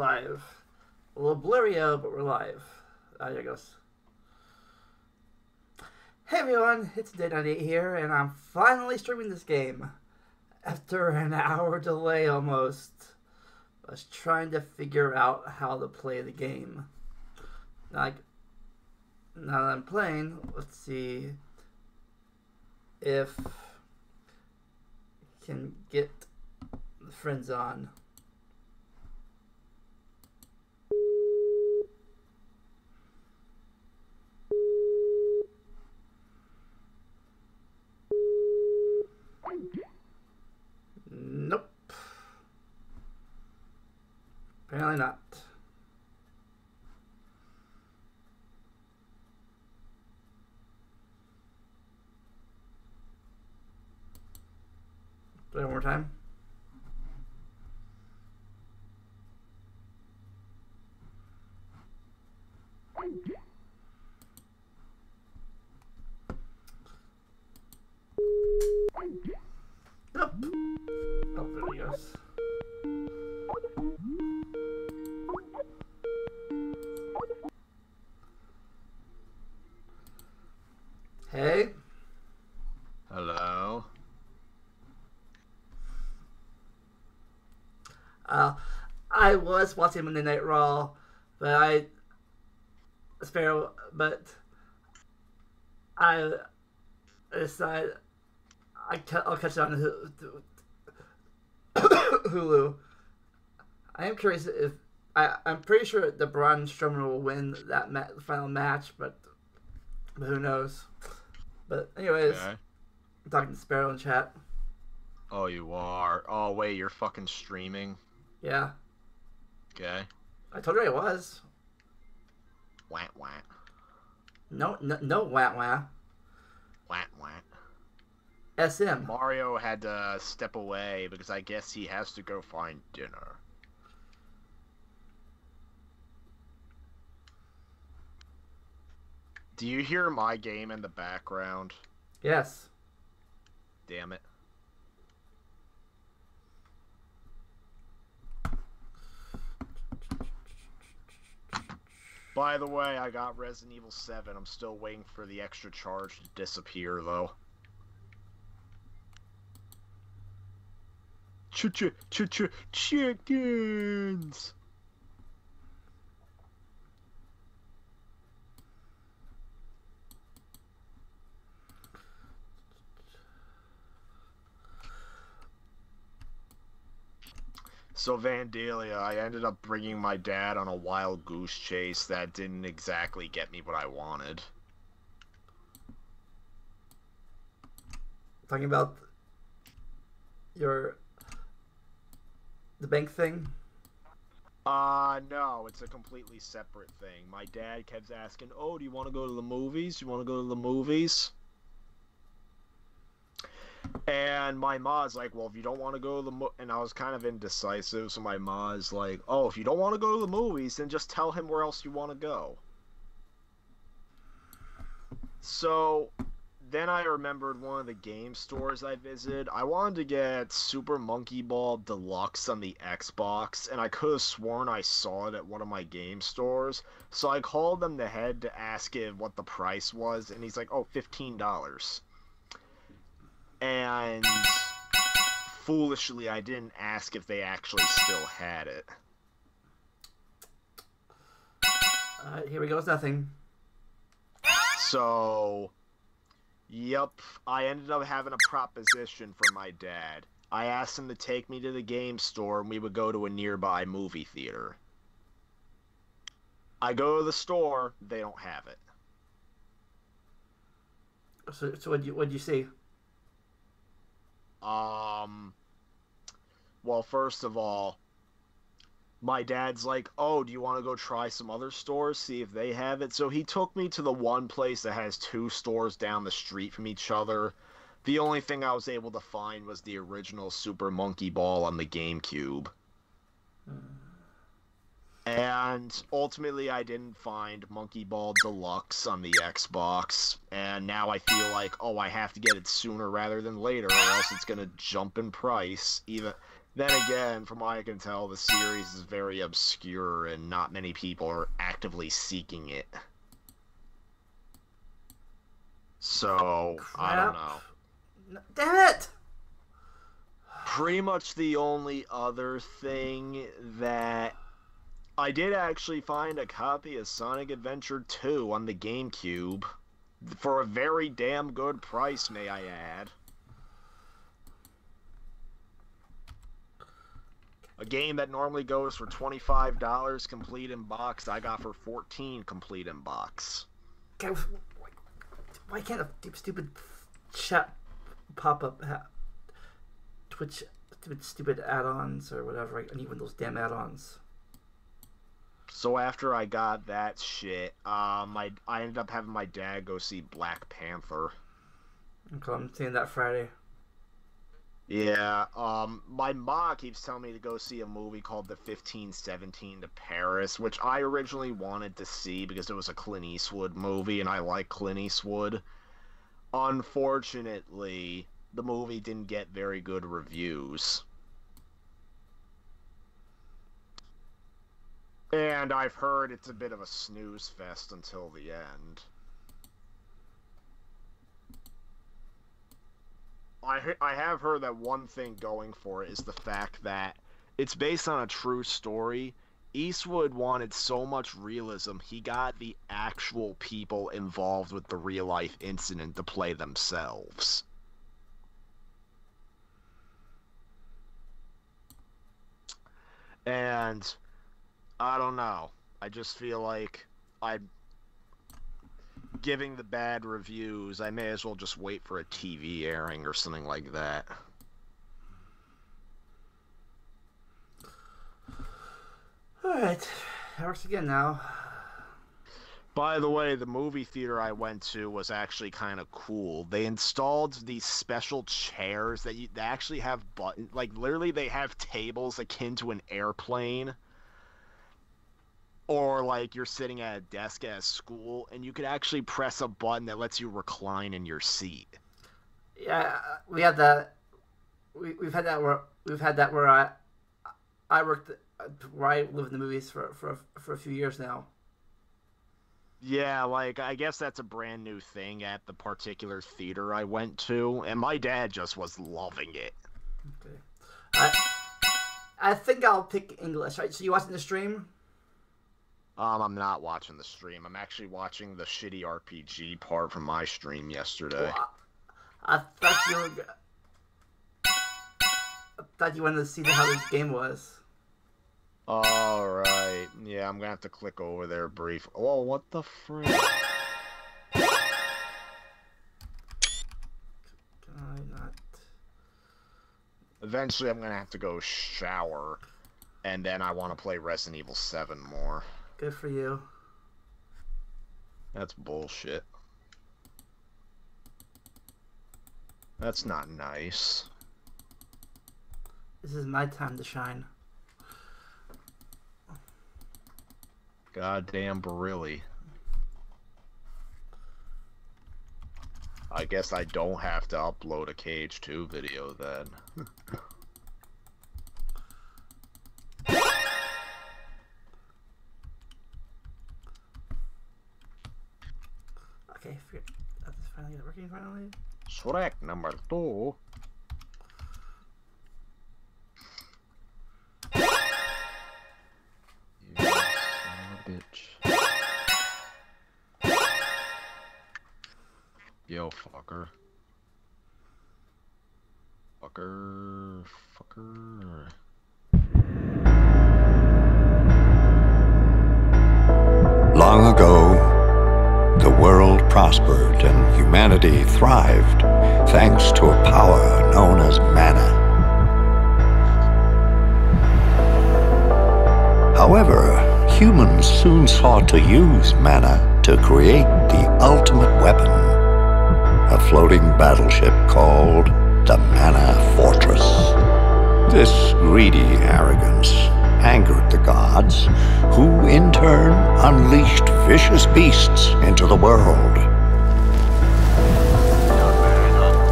live. A little blurry, but we're live. There it goes. Hey everyone, it's Day98 here, and I'm finally streaming this game. After an hour delay almost. I was trying to figure out how to play the game. Now that I'm playing, let's see if I can get the friends on. Nope. Apparently not. Do it one more time. Nope. Oh, there he goes. Hey. Hello. I was watching Monday Night Raw, but I decided I'll catch it on Hulu. I am curious if I'm pretty sure the Braun Strowman will win that final match, but who knows? But anyways, Okay. I'm talking to Sparrow in chat. Oh, you are. Oh, wait, you're fucking streaming. Yeah, Okay. I told you I was. Wah wah. No, wah wah. Wah wah. SM. Mario had to step away because I guess he has to go find dinner. Do you hear my game in the background? Yes. Damn it. By the way, I got Resident Evil 7. I'm still waiting for the extra charge to disappear, though. Chickens! So Vandalia, I ended up bringing my dad on a wild goose chase that didn't exactly get me what I wanted. Talking about the bank thing? No, it's a completely separate thing. My dad kept asking, oh, do you want to go to the movies? You want to go to the movies? And my ma's like, well, if you don't want to go to the and I was kind of indecisive, so my ma's like, oh, if you don't want to go to the movies, then just tell him where else you want to go. So then I remembered one of the game stores I visited. I wanted to get Super Monkey Ball Deluxe on the Xbox, and I could have sworn I saw it at one of my game stores. So I called them the head to ask him what the price was, and he's like, oh, $15. And foolishly, I didn't ask if they actually still had it. Here we go, it's nothing. So, yep, I ended up having a proposition for my dad. I asked him to take me to the game store and we would go to a nearby movie theater. I go to the store, they don't have it. So what'd you see? Well, first of all, my dad's like, oh, do you want to go try some other stores, see if they have it? So he took me to the one place that has two stores down the street from each other. The only thing I was able to find was the original Super Monkey Ball on the GameCube. And ultimately, I didn't find Monkey Ball Deluxe on the Xbox, and now I feel like, oh, I have to get it sooner rather than later, or else it's gonna jump in price. Then again, from what I can tell, the series is very obscure and not many people are actively seeking it. So, I don't know. Damn it! Pretty much the only other thing that I did actually find a copy of Sonic Adventure 2 on the GameCube for a very damn good price, may I add. A game that normally goes for $25 complete in box, I got for $14 complete in box. Why can't a stupid chat pop up Twitch stupid add-ons or whatever? I need one of those damn add-ons. So after I got that shit, I ended up having my dad go see Black Panther. Okay, I'm seeing that Friday. Yeah, my mom keeps telling me to go see a movie called The 1517 to Paris, which I originally wanted to see because it was a Clint Eastwood movie, and I like Clint Eastwood. Unfortunately, the movie didn't get very good reviews. And I've heard it's a bit of a snooze fest until the end. I have heard that one thing going for it is the fact that it's based on a true story. Eastwood wanted so much realism, he got the actual people involved with the real-life incident to play themselves. And I don't know. I just feel like I'm giving the bad reviews. I may as well just wait for a TV airing or something like that. Alright. That works again now. By the way, the movie theater I went to was actually kind of cool. They installed these special chairs that they actually have buttons. Like, literally, they have tables akin to an airplane. Or, like, you're sitting at a desk at a school, and you could actually press a button that lets you recline in your seat. Yeah, we had that. We've had that where I worked where I live in the movies for a few years now. Yeah, like, I guess that's a brand new thing at the particular theater I went to, and my dad just was loving it. Okay. I think I'll pick English. Right? So you watching the stream? I'm not watching the stream. I'm actually watching the shitty RPG part from my stream yesterday. Well, I thought you wanted to see how this game was. Alright. Yeah, I'm gonna have to click over there brief. Oh, what the frick? Can I not? Eventually, I'm gonna have to go shower, and then I want to play Resident Evil 7 more. Good for you. That's bullshit. That's not nice. This is my time to shine. Goddamn Barilli. I guess I don't have to upload a KH2 video then. Okay, that's finally working finally. Shrek number 2. You son of a bitch. Yo, fucker. Fucker. Long ago, the world prospered and humanity thrived thanks to a power known as mana. However, humans soon sought to use mana to create the ultimate weapon, a floating battleship called the Mana Fortress. This greedy arrogance angered the gods, who in turn unleashed vicious beasts into the world.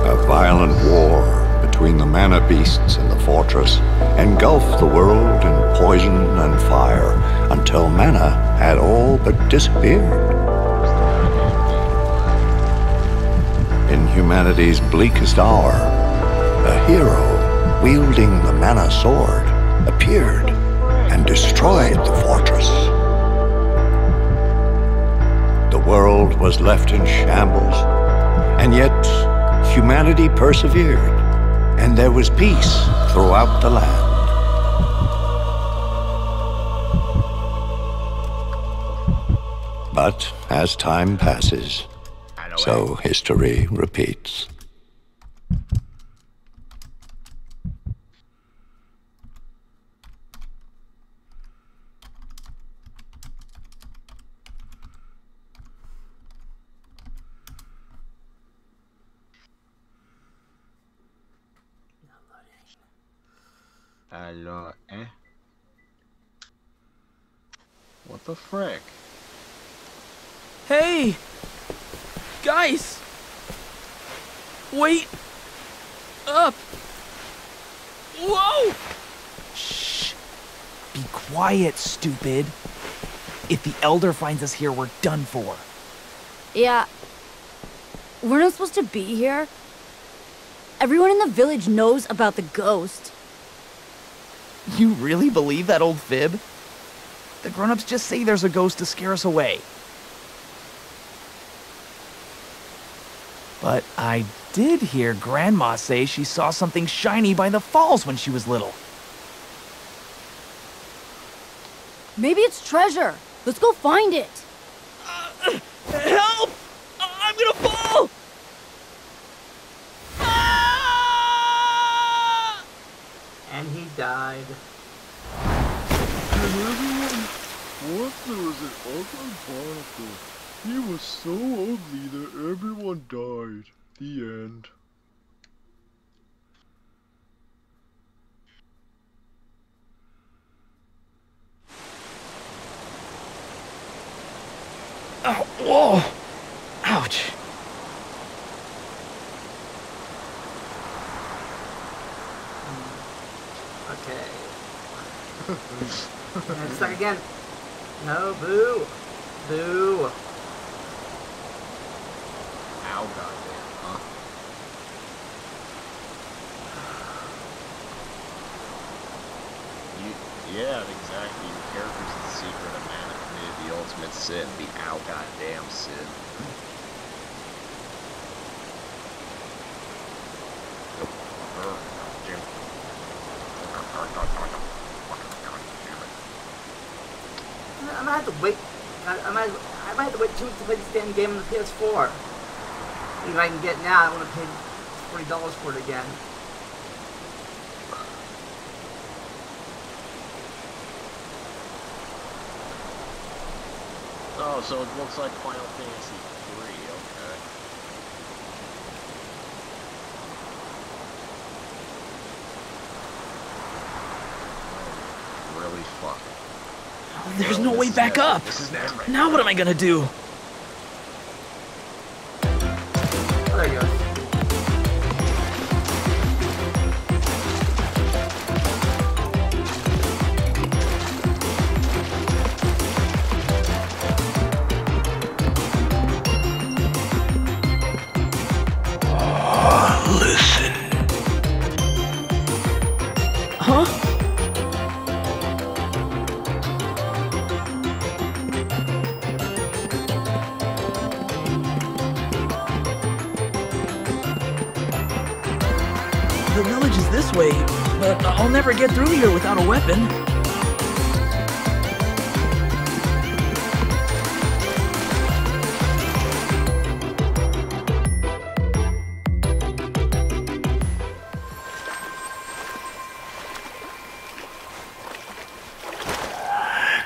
A violent war between the mana beasts and the fortress engulfed the world in poison and fire until mana had all but disappeared. In humanity's bleakest hour, a hero wielding the mana sword appeared and destroyed the fortress. The world was left in shambles, and yet humanity persevered, and there was peace throughout the land. But as time passes, so history repeats. Alors, eh? What the frick? Hey! Guys! Wait! Up! Whoa! Shh! Be quiet, stupid. If the Elder finds us here, we're done for. Yeah. We're not supposed to be here. Everyone in the village knows about the ghost. You really believe that old fib? The grown-ups just say there's a ghost to scare us away. But I did hear Grandma say she saw something shiny by the falls when she was little. Maybe it's treasure. Let's go find it. Help! I'm gonna fall! Ah! And he died. And everyone thought there was an ugly barnacle. He was so ugly that everyone died. The end. Oh, whoa! Ouch! Okay. And it's stuck again. No, boo. Boo. Ow, goddamn, huh? Yeah, exactly. Your character's the secret of mana committed the ultimate sin, the ow goddamn sin. I might have to wait. I might have to wait 2 weeks to play this damn game on the PS4. Even if I can get it now, I want to pay $40 for it again. Oh, so it looks like Final Fantasy 3, okay. Really fucking. There's no way back up! This is never. Now what am I gonna do? Oh, there you go. Listen. Huh? The village is this way, but I'll never get through here without a weapon.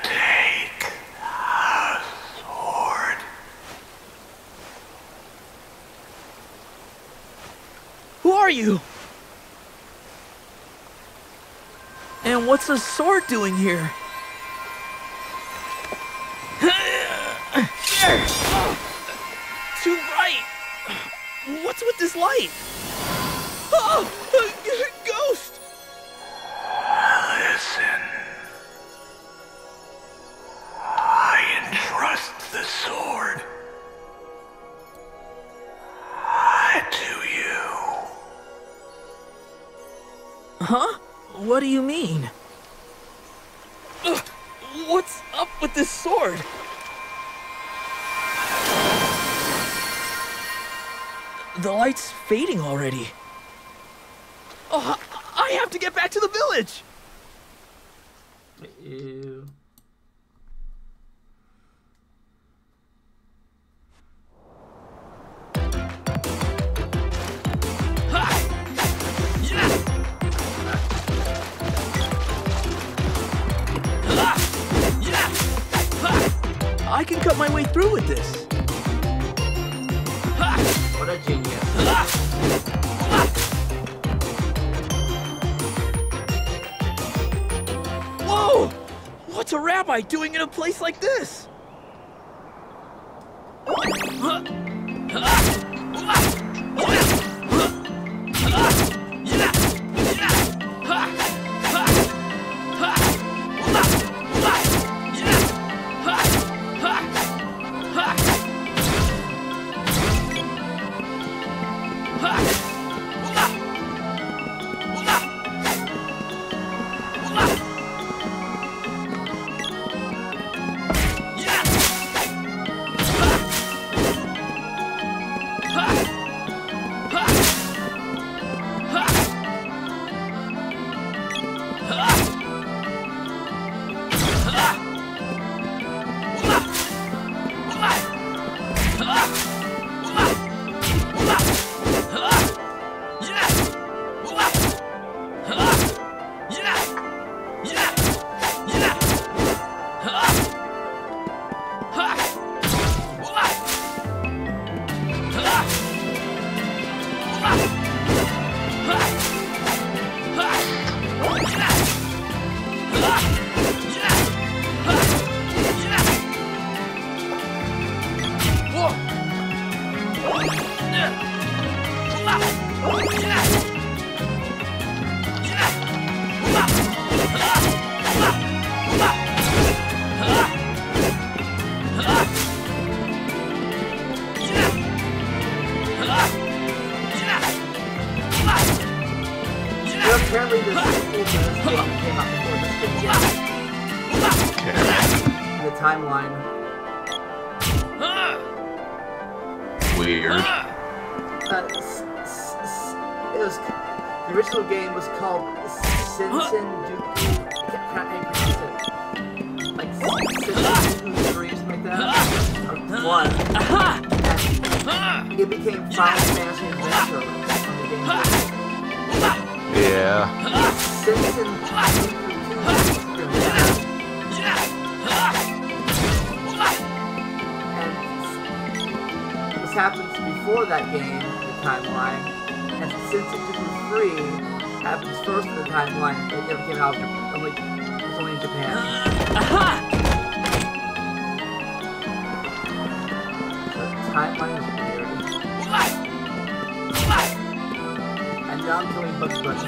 Take the sword. Who are you? And what's a sword doing here? Too bright! What's with this light? Oh! Ghost! What do you mean? Ugh, what's up with this sword? The light's fading already. Oh, I have to get back to the village! Ew. I can cut my way through with this. What a genius. Whoa! What's a rabbi doing in a place like this? Apparently this sequel to this game came out before this game did. The timeline. Weird. It was, the original game was called Sinsen Duku. I can't pronounce it. Like Sinsen Duku 3 or something like that. Or 1. And it became Final Fantasy Adventure on the game. Yeah. Sinsen Duku 2 and this happens before that game, the timeline. And since it did 3 happens first in the timeline, it never came out. It was only in Japan. The timeline is weird. And now I'm killing Bugs Bunny.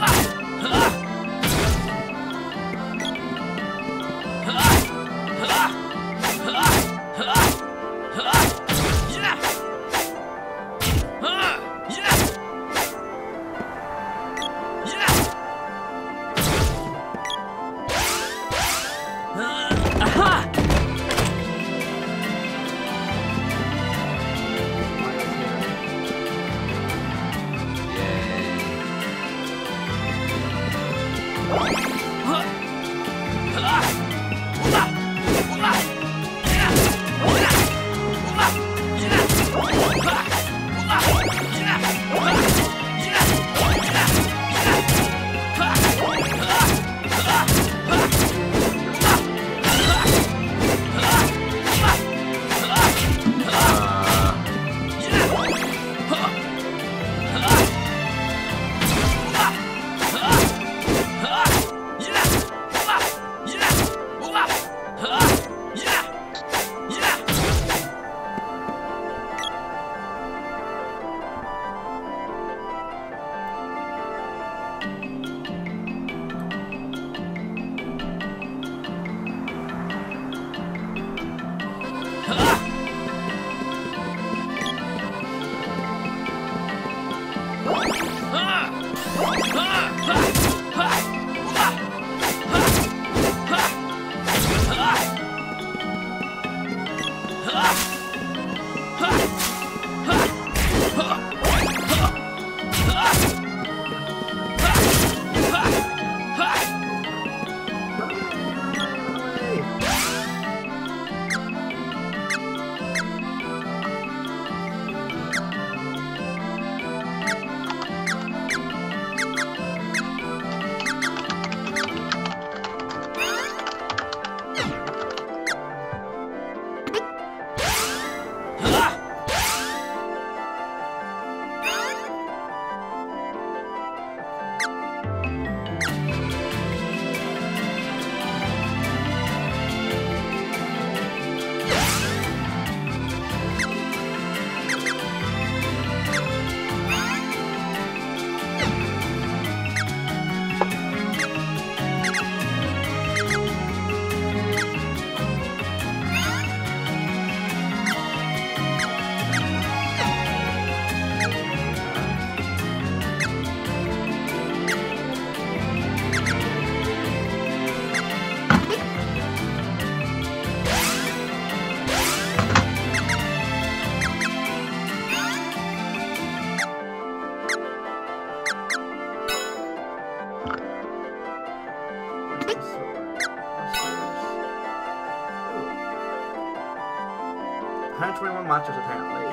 121 monsters apparently.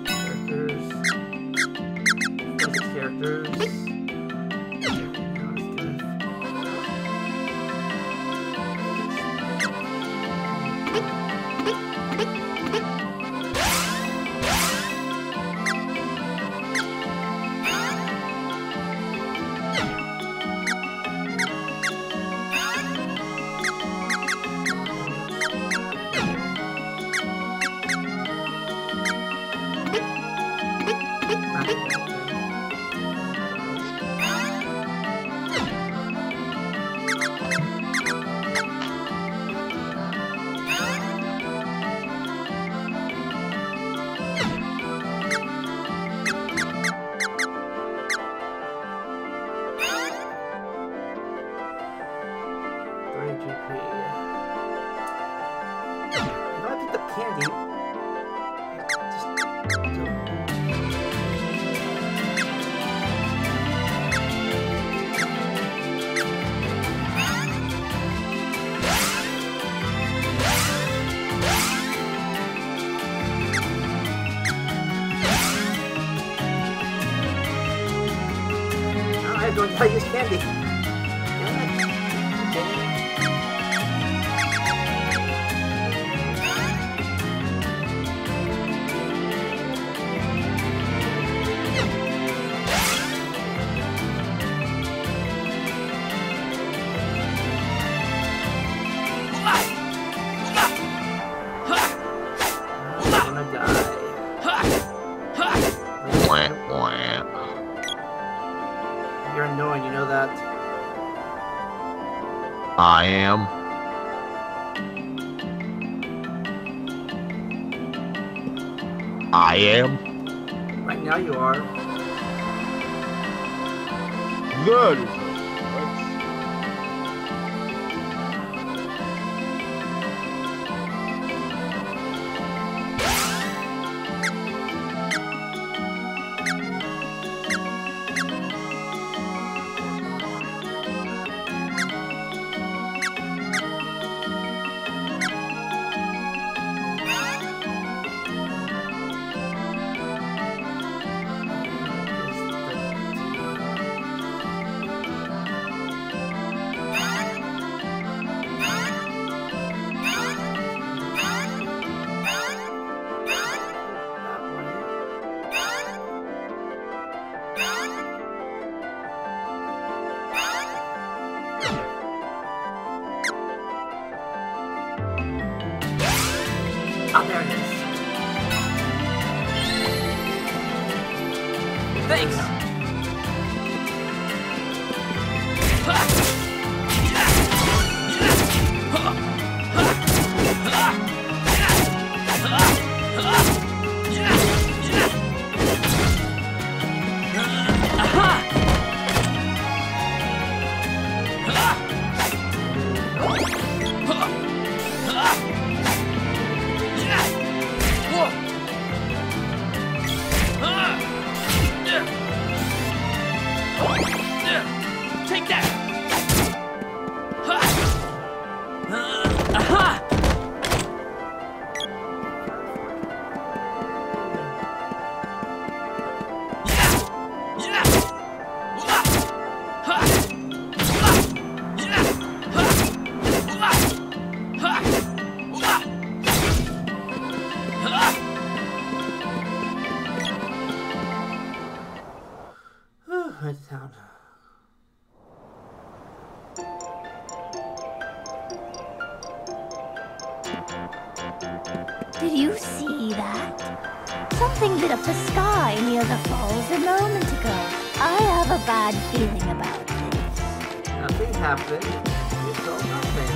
Characters. 46 characters. Don't try to use candy. You're annoying, you know that? I am. I am. Right now you are. That is Oh, there it is. Thanks. Take that! It's down. Did you see that? Something lit up the sky near the falls a moment ago. I have a bad feeling about this. Nothing happened. It's all nothing.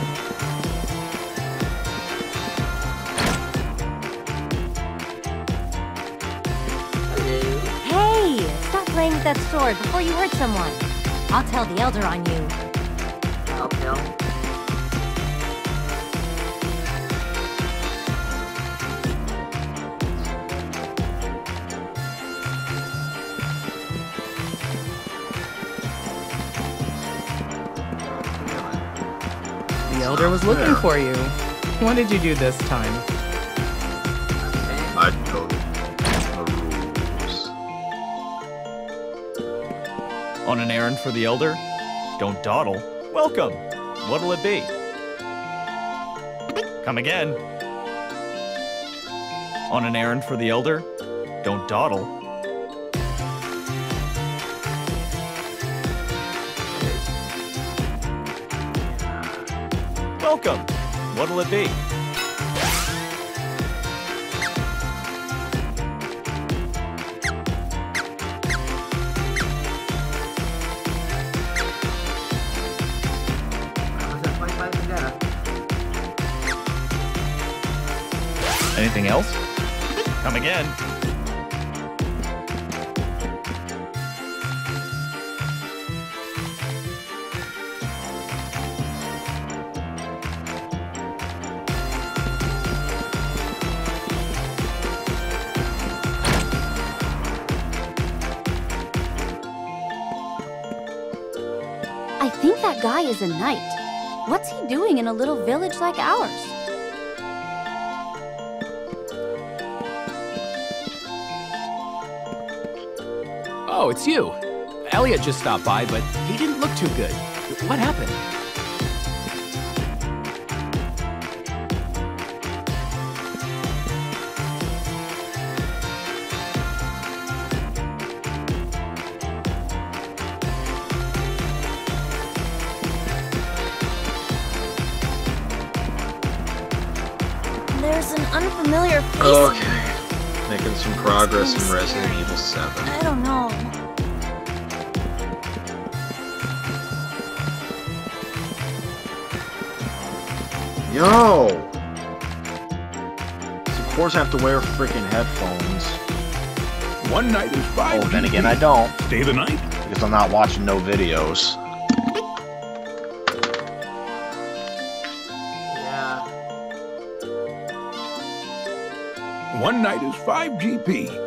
Hey! Stop playing with that sword before you hurt someone. I'll tell the Elder on you. I'll tell. The Elder was looking for you. What did you do this time? I know the rules. On an errand for the Elder? Don't dawdle. Welcome. What'll it be? Come again. On an errand for the Elder? Don't dawdle. Welcome. What'll it be? Anything else? Come again. I think that guy is a knight. What's he doing in a little village like ours? Oh, it's you. Elliot just stopped by, but he didn't look too good. What happened? There's an unfamiliar face. Okay. Making some progress in Resident Evil 7. I don't know. Yo! So of course I have to wear freaking headphones. One night is 5 Oh, then again I don't. Stay the night? Because I'm not watching no videos. Yeah. One night is 5 GP.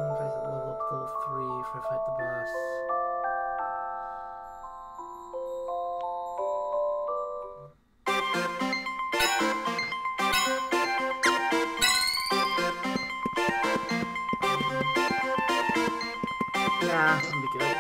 If I level up level 3 if I fight the boss. Yeah, that'll be good.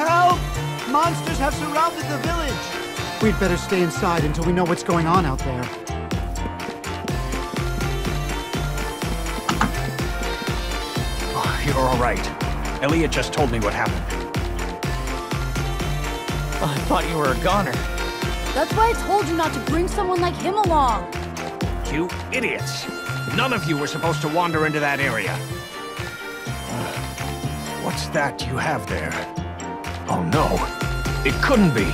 Help! Monsters have surrounded the village! We'd better stay inside until we know what's going on out there. Oh, you're all right. Elliot just told me what happened. Oh, I thought you were a goner. That's why I told you not to bring someone like him along. You idiots! None of you were supposed to wander into that area. What's that you have there? Oh no, it couldn't be.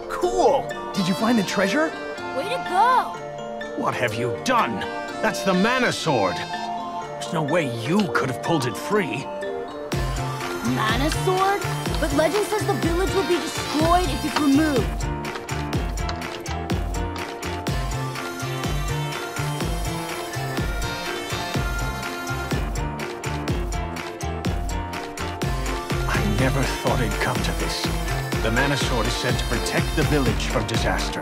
Cool! Did you find the treasure? Way to go! What have you done? That's the mana sword. There's no way you could have pulled it free. Mana sword? But legend says the village will be destroyed if it's removed. I never thought it'd come to this. The mana sword is said to protect the village from disaster.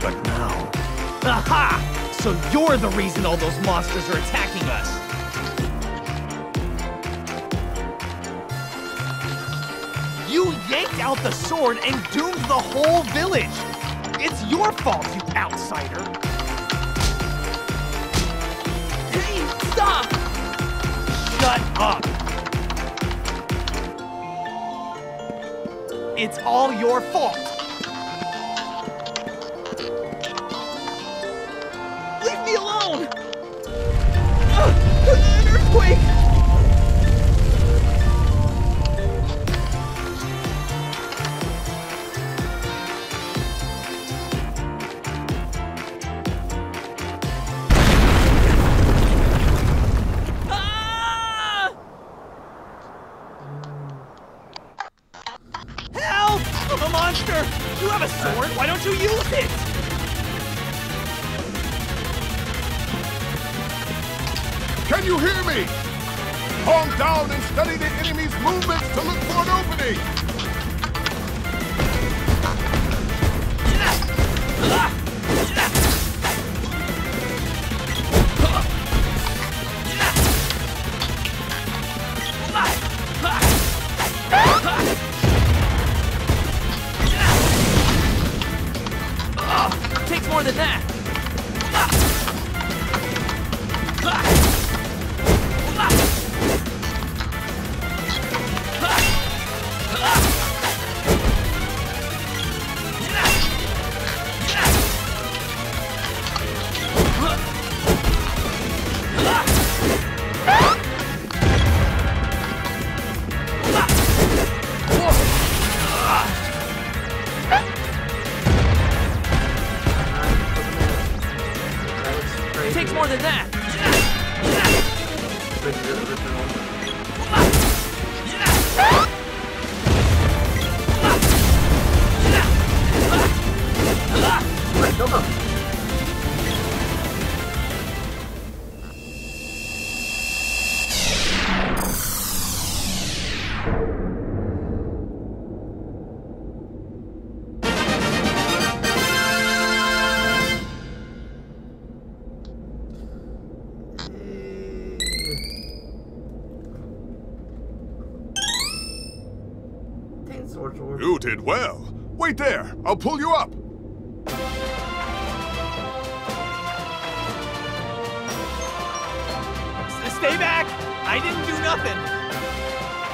But now... Aha! So you're the reason all those monsters are attacking us. You yanked out the sword and doomed the whole village. It's your fault, you outsider. Hey, stop! Shut up. It's all your fault. Leave me alone! An earthquake! Ah! Help! I'm a monster! You have a sword, why don't you use it? Can you hear me? Calm down and study the enemy's movements to look for an opening! Takes more than that! Takes more than that! You did well. Wait there. I'll pull you up. Stay back! I didn't do nothing!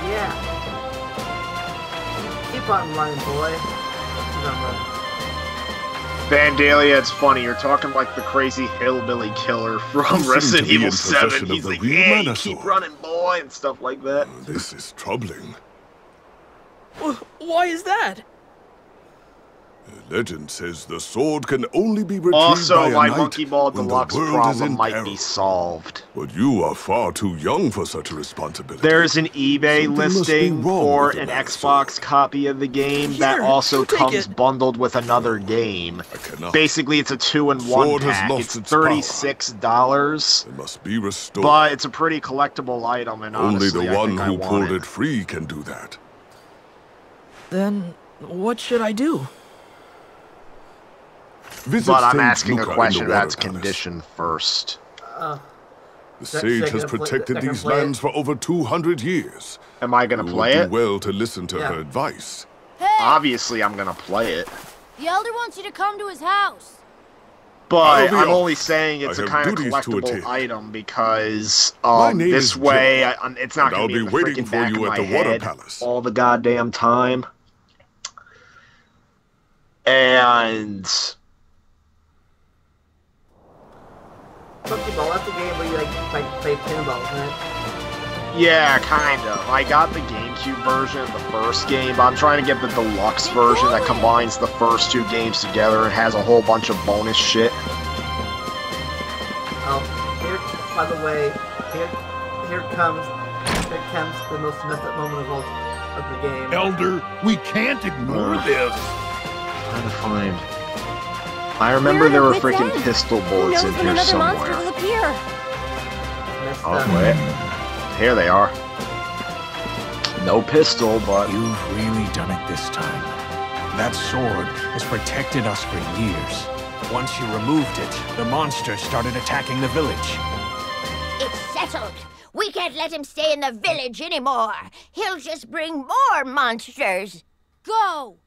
Yeah. Keep on running, boy. Keep on running. Vandalia, it's funny. You're talking like the crazy hillbilly killer from Resident Evil 7. He's like, yeah, you keep running, boy, and stuff like that. This is troubling. Why is that? The legend says the sword can only be retrieved Also, by a my knight Monkey Ball when Deluxe the world is problem in might peril. be solved. But you are far too young for such a responsibility. There's an eBay Something must be listing wrong for with the an Mana Xbox Sword. copy of the game that Here, also take comes it. bundled with another game. I cannot. Basically, it's a 2-in-1 Sword has pack. lost It's its power. $36, It must be restored. but it's a pretty collectible item, and Only honestly, the I one think I who want pulled it. it free can do that. Then, what should I do? Visit But I'm Sage asking a Luca in question the that's Water Palace. conditioned first. The That- sage that has can play- protected that can these play it. lands for over 200 years. Am I gonna You play would it? do well to listen to Yeah. her advice. Hey! Obviously, I'm gonna play it. The Elder wants you to come to his house. But I'll be I'm off. only saying it's I a have kind of duties to collectible attend. item because My name this is way Jim, it's not and gonna I'll be be in the waiting freaking for back you of at my the Water head Palace. all the goddamn time. And Monkey Ball, that's the game where you like play pinball, isn't it? yeah, kind of. I got the GameCube version of the first game, but I'm trying to get the deluxe version that combines the first two games together and has a whole bunch of bonus shit. by the way, here comes the most messed up moment of the game. Elder, we can't ignore this. Trying to find. I remember there were freaking pistol bullets in here somewhere. Monster will appear. Oh wait, here they are. No pistol, but You've really done it this time. That sword has protected us for years. Once you removed it, the monsters started attacking the village. It's settled. We can't let him stay in the village anymore. He'll just bring more monsters. Go!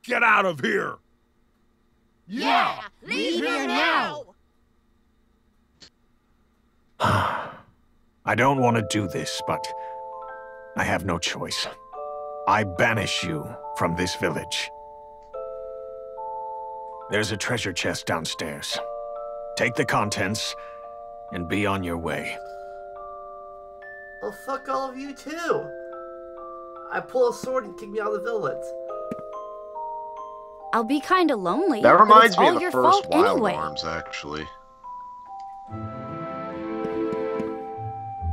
Get out of here! Yeah! Leave here now! I don't want to do this, but I have no choice. I banish you from this village. There's a treasure chest downstairs. Take the contents and be on your way. Well, fuck all of you too. I pull a sword and kick me out of the village. I'll be kinda lonely. that reminds but me it's of all the your first fault Wild anyway. Arms, actually.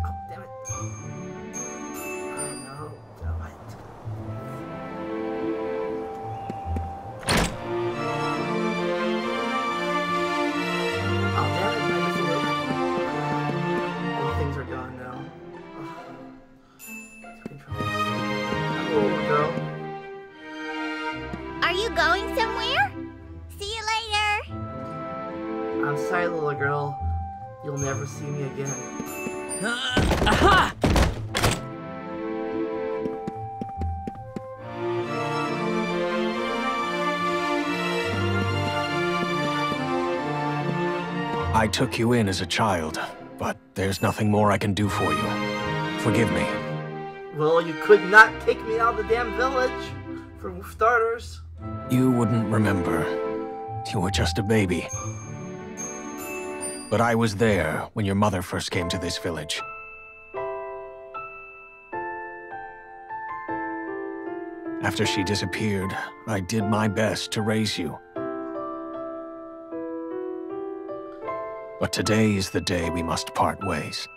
Oh, damn it. Oh no, damn it. Oh, damn it, I missed it. All the things are gone now. Oh, girl. Are you going somewhere? See you later. I'm sorry, little girl. You'll never see me again. Aha! I took you in as a child, but there's nothing more I can do for you. Forgive me. Well, you could not kick me out of the damn village, for starters. You wouldn't remember. You were just a baby. But I was there when your mother first came to this village. After she disappeared, I did my best to raise you. But today is the day we must part ways.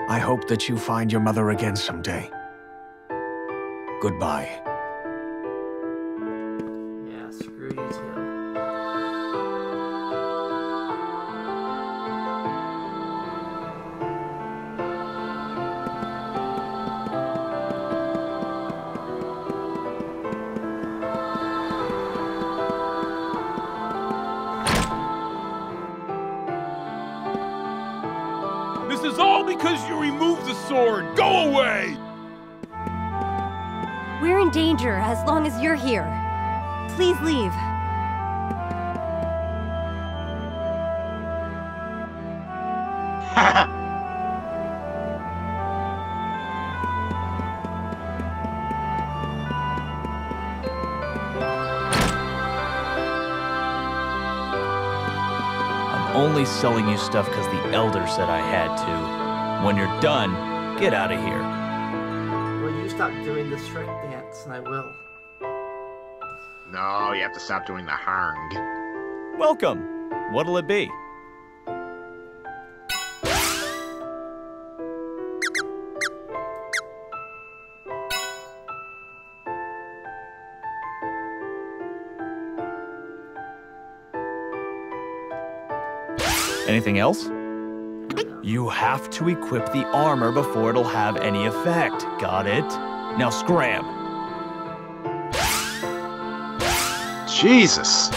I hope that you find your mother again someday. Goodbye. Yeah, screw you too. This is all because you removed the sword. Go away! We're in danger as long as you're here. Please leave. I'm only selling you stuff because the Elder said I had to. When you're done, get out of here. Will you stop doing the Shrek dance, and I will. No, you have to stop doing the hang. Welcome. What'll it be? Anything else? You have to equip the armor before it'll have any effect. Got it? Now scram. Jesus.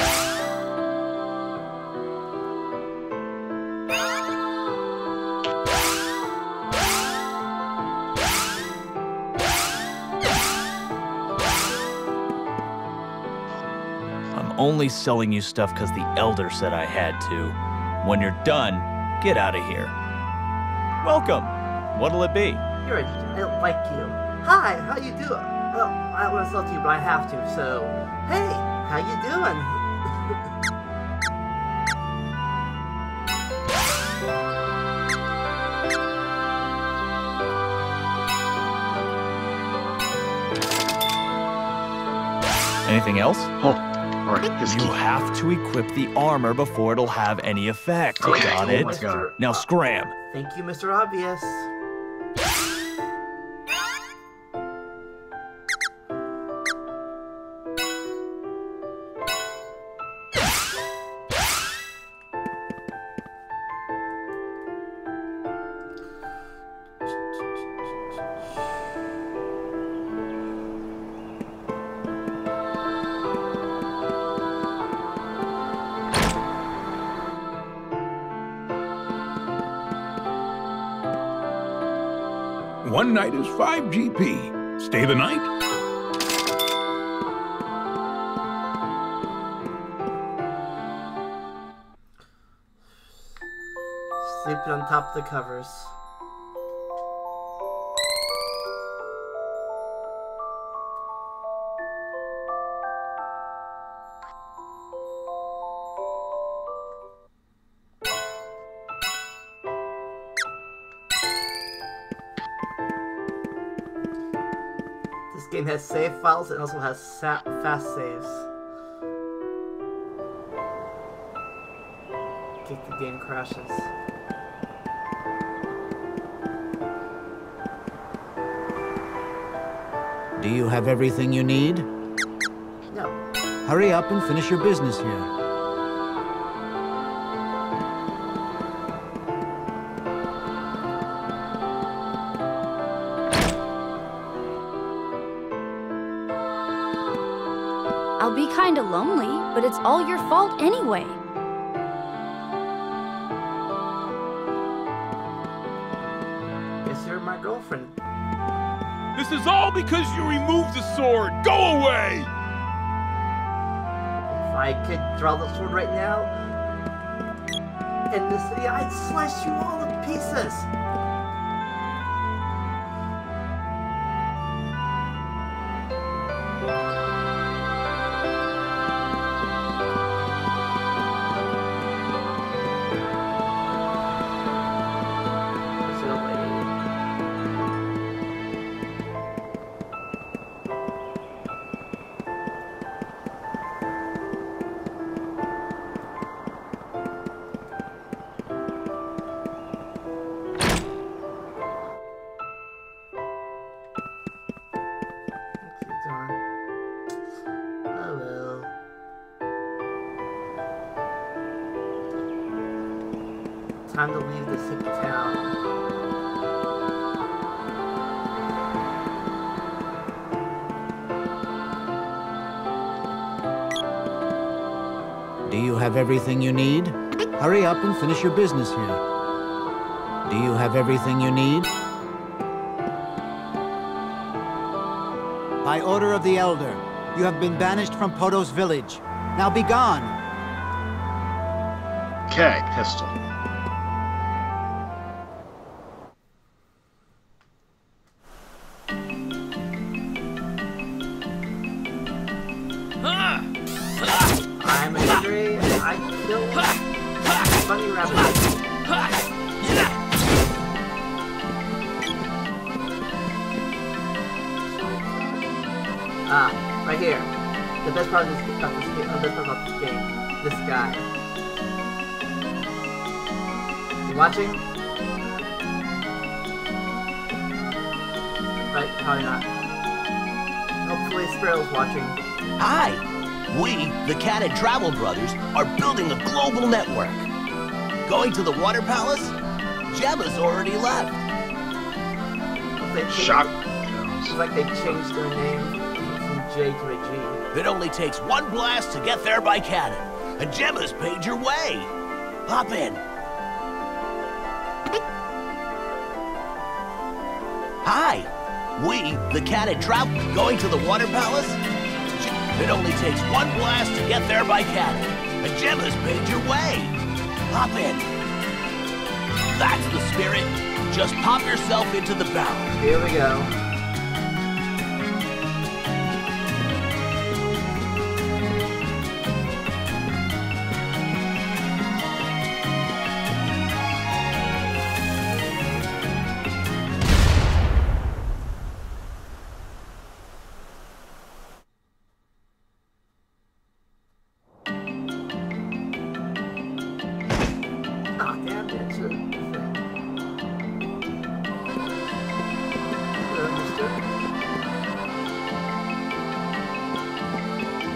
I'm only selling you stuff because the Elder said I had to. When you're done, get out of here. Welcome. What'll it be? I don't like you. Hi, how you doing? Well, I don't want to sell to you, but I have to, so... Hey, how you doing? Anything else? Oh, Alright, this You key. have to equip the armor before it'll have any effect. Okay. Got Oh it? my God. Now scram. Thank you, Mr. Obvious. One night is 5 GP. Stay the night? Sleeping on top of the covers. This game has save files and also has fast saves. In case the game crashes. Do you have everything you need? No. Hurry up and finish your business here. I'll be kinda lonely, but it's all your fault anyway. Guess you're my girlfriend. This is all because you removed the sword. Go away! If I could draw the sword right now, in the city, I'd slice you all to pieces. Time to leave this hippie town. Do you have everything you need? Hurry up and finish your business here. Do you have everything you need? By order of the Elder, you have been banished from Poto's village. Now be gone! Okay, pistol. I'm angry. I killed Bunny Rabbit. Ah, right here. The best part of this game, this guy. You watching? Right, probably not. Hopefully Sparrow's watching. Hi! We, the Cat and Travel Brothers, are building a global network. Going to the Water Palace? Gemma's already left. Shock. It's like they changed their name from J to a G. It only takes one blast to get there by cannon, and Gemma's paid your way. Hop in. Hi! We, the Cat and Travel, going to the Water Palace? It only takes one blast to get there by cannon, and Gemma's paid your way. Hop in. That's the spirit. Just pop yourself into the barrel. Here we go.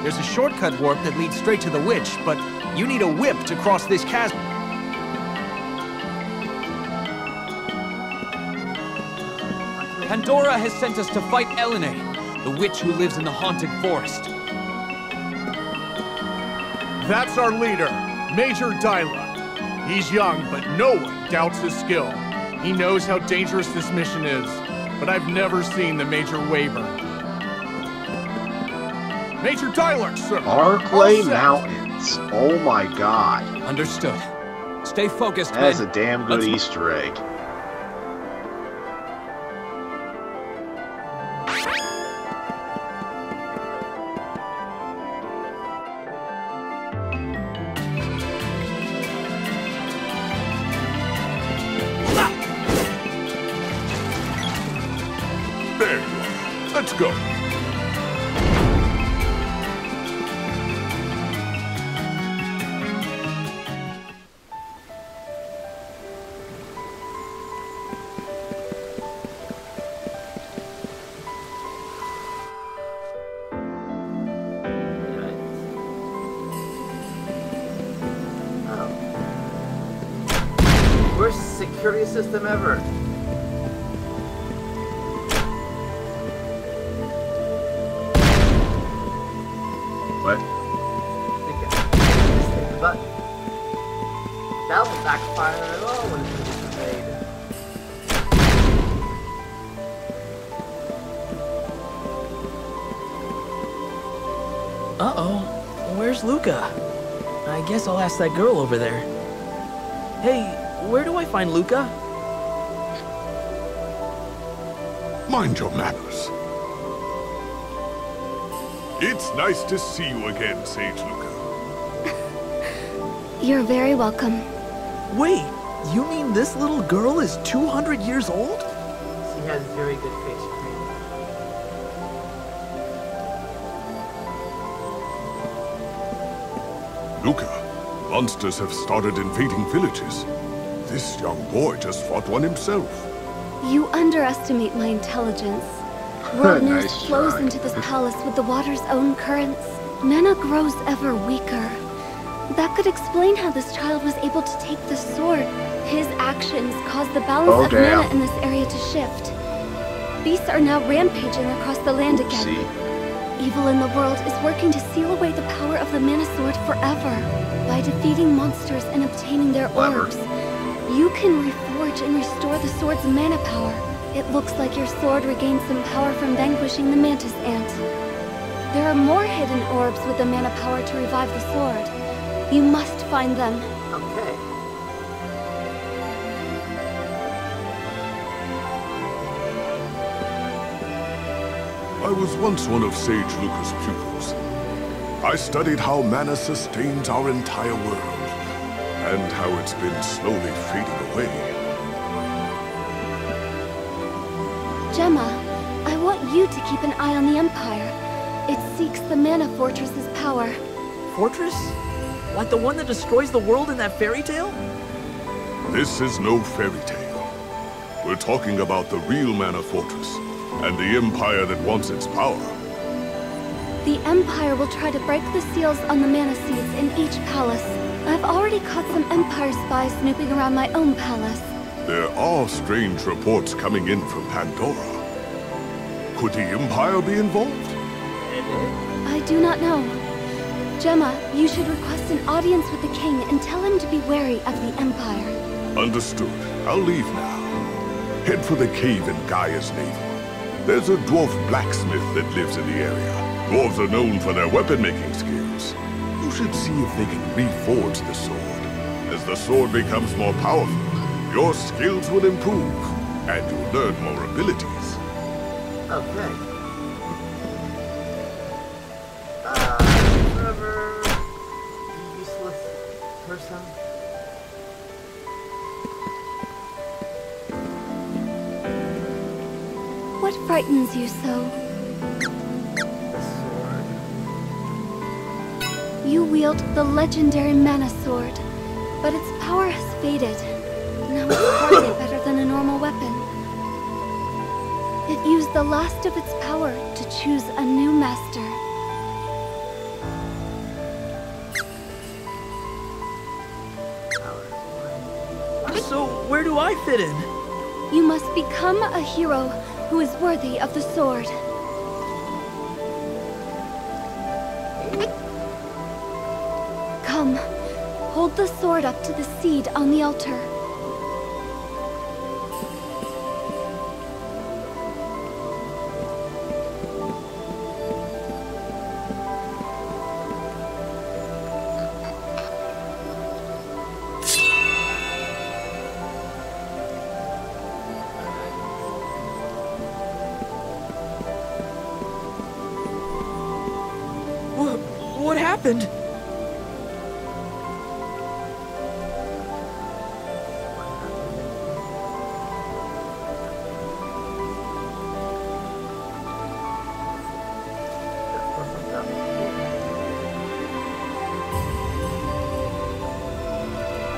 There's a shortcut warp that leads straight to the witch, but you need a whip to cross this chasm. Pandora has sent us to fight Elene, the witch who lives in the haunted forest. That's our leader, Major Dyla. He's young, but no one doubts his skill. He knows how dangerous this mission is, but I've never seen the Major waver. Major Dyla, sir! Barclay Mountains. Oh my god. Understood. Stay focused, man. That's a damn good Easter egg. There you are. Let's go. Worst security system ever. What? But that will backfire at all when it's made. Uh-oh. Where's Luca? I guess I'll ask that girl over there. Hey, where do I find Luca? Mind your manners. It's nice to see you again, Sage Luca. You're very welcome. Wait, you mean this little girl is 200 years old? She has very good face cream. Luca, monsters have started invading villages. This young boy just fought one himself. You underestimate my intelligence. World news Nice flows try. into this palace with the water's own currents. Mana grows ever weaker. That could explain how this child was able to take the sword. His actions caused the balance of mana in this area to shift. Beasts are now rampaging across the land again. Evil in the world is working to seal away the power of the mana sword forever. By defeating monsters and obtaining their orbs, you can reforge and restore the sword's mana power. It looks like your sword regained some power from vanquishing the mantis ant. There are more hidden orbs with the mana power to revive the sword. You must find them. Okay. I was once one of Sage Luca's pupils. I studied how mana sustains our entire world, and how it's been slowly fading away. Gemma, I want you to keep an eye on the Empire. It seeks the Mana Fortress's power. Fortress? Like the one that destroys the world in that fairy tale? This is no fairy tale. We're talking about the real Mana Fortress, and the Empire that wants its power. The Empire will try to break the seals on the Mana Seeds in each palace. I've already caught some Empire spies snooping around my own palace. There are strange reports coming in from Pandora. Could the Empire be involved? I do not know. Gemma, you should request an audience with the king and tell him to be wary of the Empire. Understood. I'll leave now. Head for the cave in Gaia's navel. There's a dwarf blacksmith that lives in the area. Dwarves are known for their weapon-making skills. You should see if they can reforge the sword. As the sword becomes more powerful, your skills will improve, and you'll learn more abilities. Okay. Forever useless person. What frightens you so? The sword. You wield the legendary Mana Sword, but its power has faded. Now it's hardly better than a normal weapon. It used the last of its power to choose a new master. So where do I fit in? You must become a hero who is worthy of the sword. Come, hold the sword up to the seed on the altar. What happened?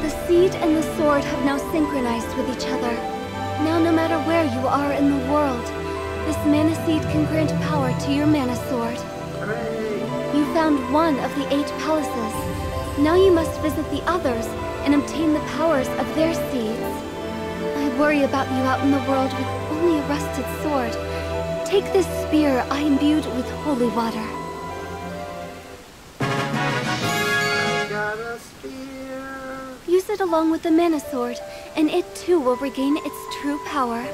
The seed and the sword have now synchronized with each other. Now no matter where you are in the world, this mana seed can grant power to your mana sword. You found one of the 8 palaces. Now you must visit the others and obtain the powers of their seeds. I worry about you out in the world with only a rusted sword. Take this spear I imbued with holy water. I got a spear. Use it along with the mana sword, and it too will regain its true power.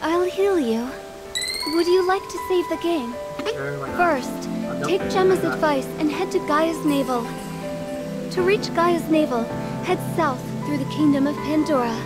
I'll heal you. Would you like to save the game? Sure, why not? First, take Gemma's advice and head to Gaia's navel. To reach Gaia's navel, head south through the kingdom of Pandora.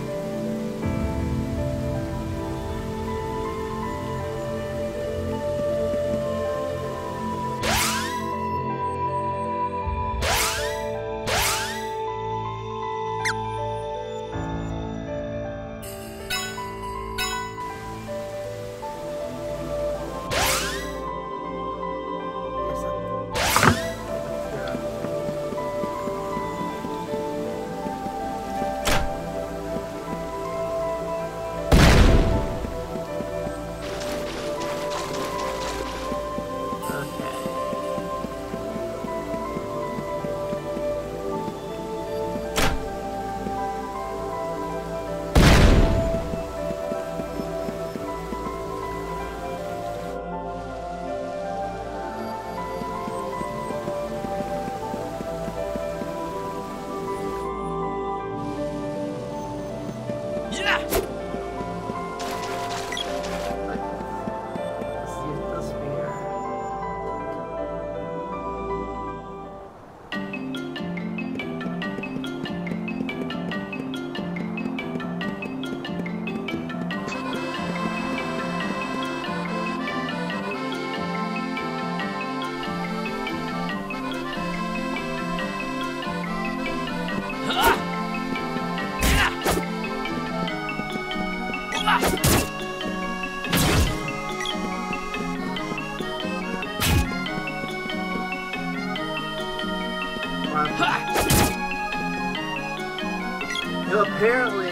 Now, apparently,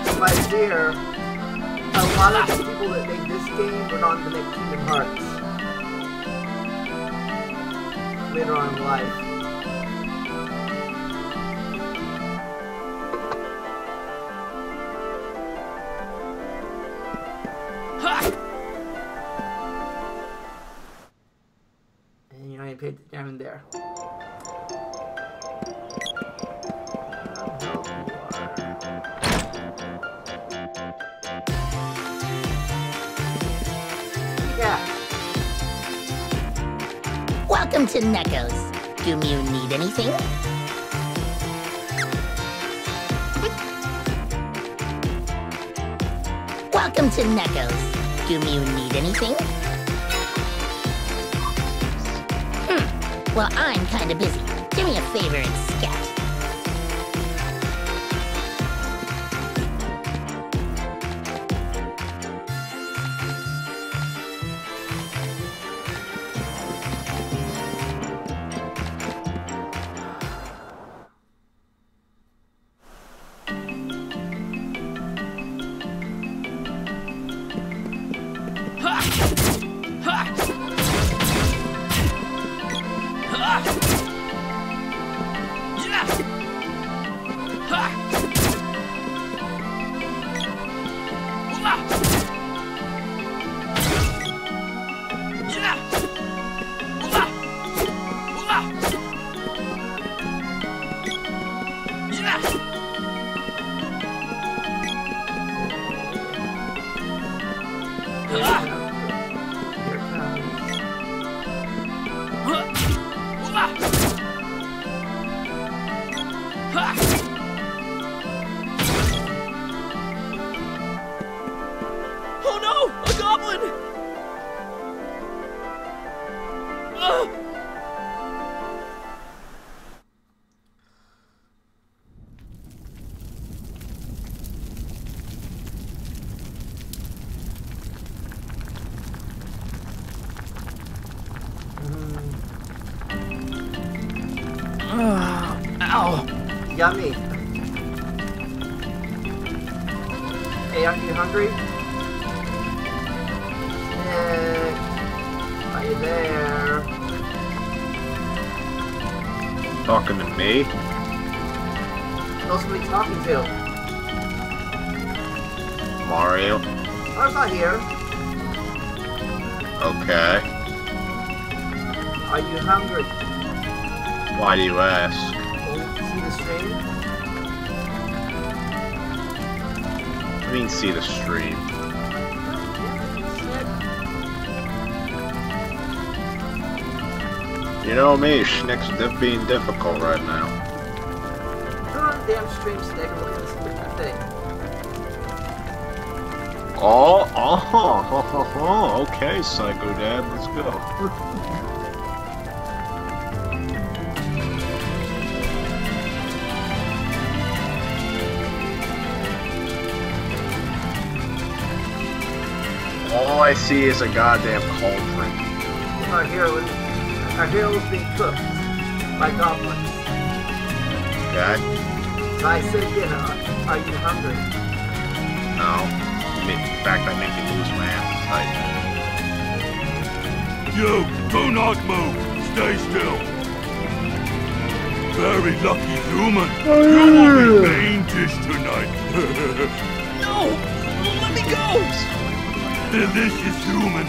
from my fear, a lot of the people that made this game went on to make Kingdom Hearts later on in life. And you know, I paid it down in there. Welcome to Neko's. Do you need anything? Welcome to Neko's. Do you need anything? Well, I'm kinda busy. Do me a favor and scat. Ow. Yummy. Hey, aren't you hungry? Nick, are you there? Talking to me? Who's we talking to? Mario? I'm not here. Okay. Are you hungry? Why do you ask? Will you see the stream? I mean, see the stream. You know me, Schnick's being difficult right now. Turn on the damn stream, Snick, and look at this stupid thing. Oh, okay, Psycho Dad, let's go. All I see is a goddamn cauldron. Our hero was being cooked by goblins. Okay? So I said again, are you hungry? No. In fact, I make you lose my appetite. You, do not move. Stay still. Very lucky human. You will be main dish tonight. No! Let me go! Delicious human.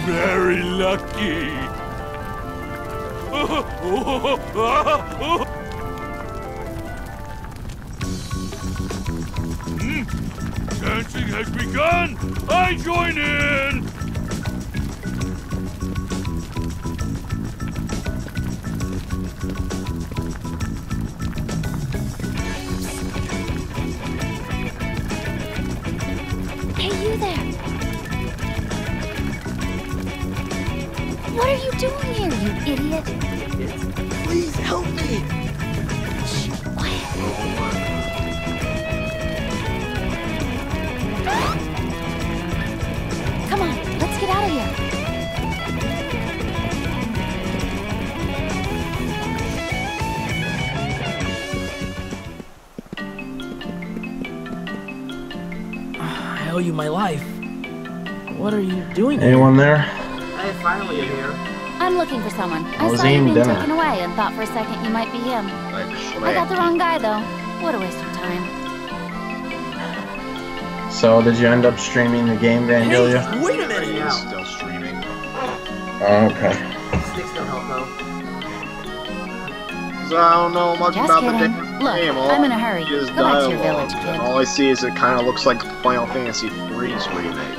Very lucky. Dancing has begun. I join in. Hey, you there! What are you doing here, you idiot? Please help me! Shh, quiet. Come on, let's get out of here. I owe you my life. What are you doing here? Anyone there? Hey, finally you're here. I'm looking for someone. I was saw you eating being dinner. taken away and thought for a second you might be him. I got the wrong guy, though. What a waste of time. So, did you end up streaming the game, Vandalia? Hey, wait a minute! He's still streaming. Okay. Sticks don't help though. I don't know much Just about the kidding. Look, game. All I'm in a hurry. I see is Go back to your dialogue, village, kid. and all I see is it kind of looks like Final Fantasy III's remake.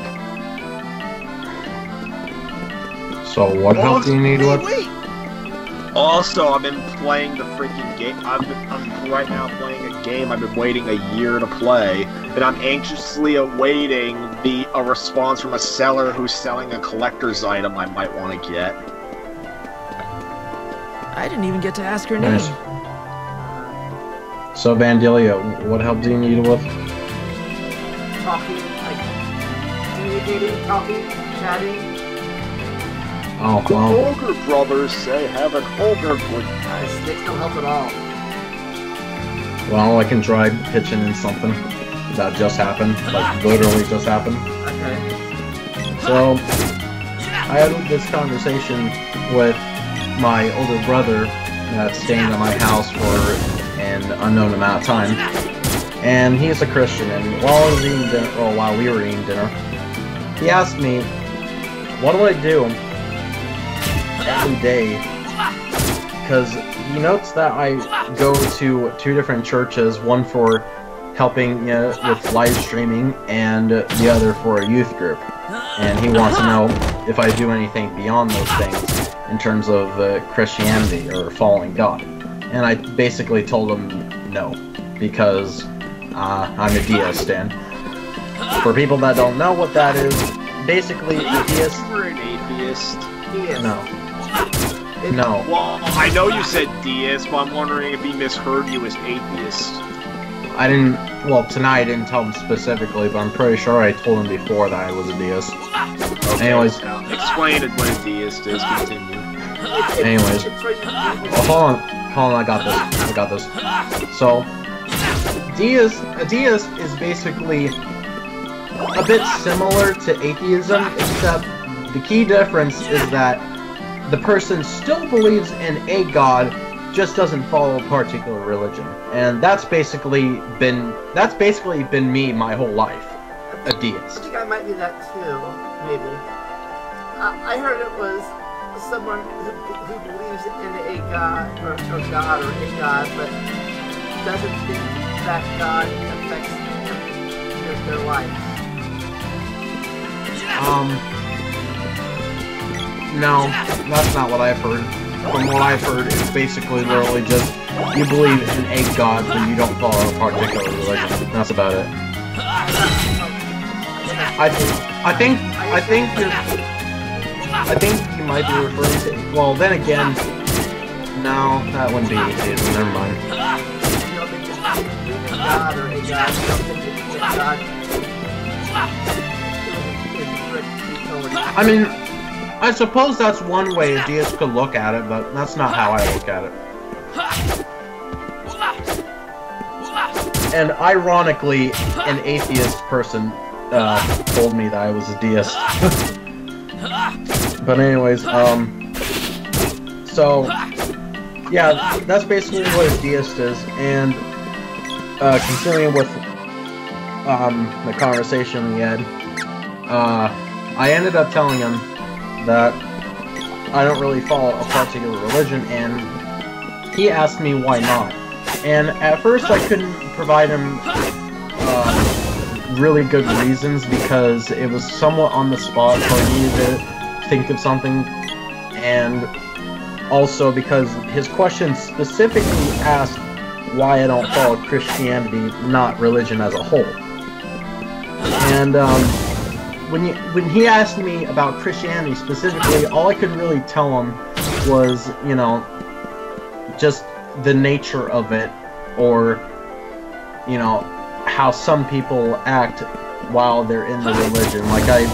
So, what help do you need with? Also, I've been playing the freaking game. I'm right now playing a game I've been waiting a year to play, and I'm anxiously awaiting a response from a seller who's selling a collector's item I might want to get. I didn't even get to ask her name. Nice. So, Vandalia, what help do you need with? Talking, like, communicating, talking, chatting. Oh, well. Ogre brothers say have an ogre good time. Sticks don't help at all. Well, I can try pitching in something that just happened, like literally just happened. Okay. So, I had this conversation with my older brother that's staying at my house for an unknown amount of time, and he is a Christian. And while I was eating dinner, or while we were eating dinner, he asked me, "What do I do every day?" Because he notes that I go to 2 different churches, one for helping with live streaming and the other for a youth group. And he wants to know if I do anything beyond those things in terms of Christianity or following God. And I basically told him no, because I'm a deist. And for people that don't know what that is, basically a deist... You're an atheist. No. No. Well, I know you said deist, but I'm wondering if he misheard you as atheist. I didn't, well, tonight I didn't tell him specifically, but I'm pretty sure I told him before that I was a deist. Okay, Anyways. explain it when a deist is, continue. Anyways, hold on, I got this. So, Deist is basically a bit similar to atheism, except the key difference is that the person still believes in a god, just doesn't follow a particular religion, and that's basically been me my whole life, a deist. I think I might be that too, maybe. I heard it was someone who believes in a god or a god, but doesn't think that god affects their life. No, that's not what I've heard. From what I've heard, it's basically literally just you believe in a god, but you don't follow a particular religion. That's about it. I think you might be referring to. Well, then again, no, that wouldn't be atheism. Never mind. I mean, I suppose that's one way a deist could look at it, but that's not how I look at it. And ironically, an atheist person told me that I was a deist. But anyways, so, yeah, that's basically what a deist is, and continuing with the conversation we had, I ended up telling him that I don't really follow a particular religion, and he asked me why not. And at first I couldn't provide him really good reasons because it was somewhat on the spot, so I needed to think of something, and also because his question specifically asked why I don't follow Christianity, not religion as a whole. And when he asked me about Christianity specifically, all I could really tell him was, you know, just the nature of it, or, you know, how some people act while they're in the religion. Like, I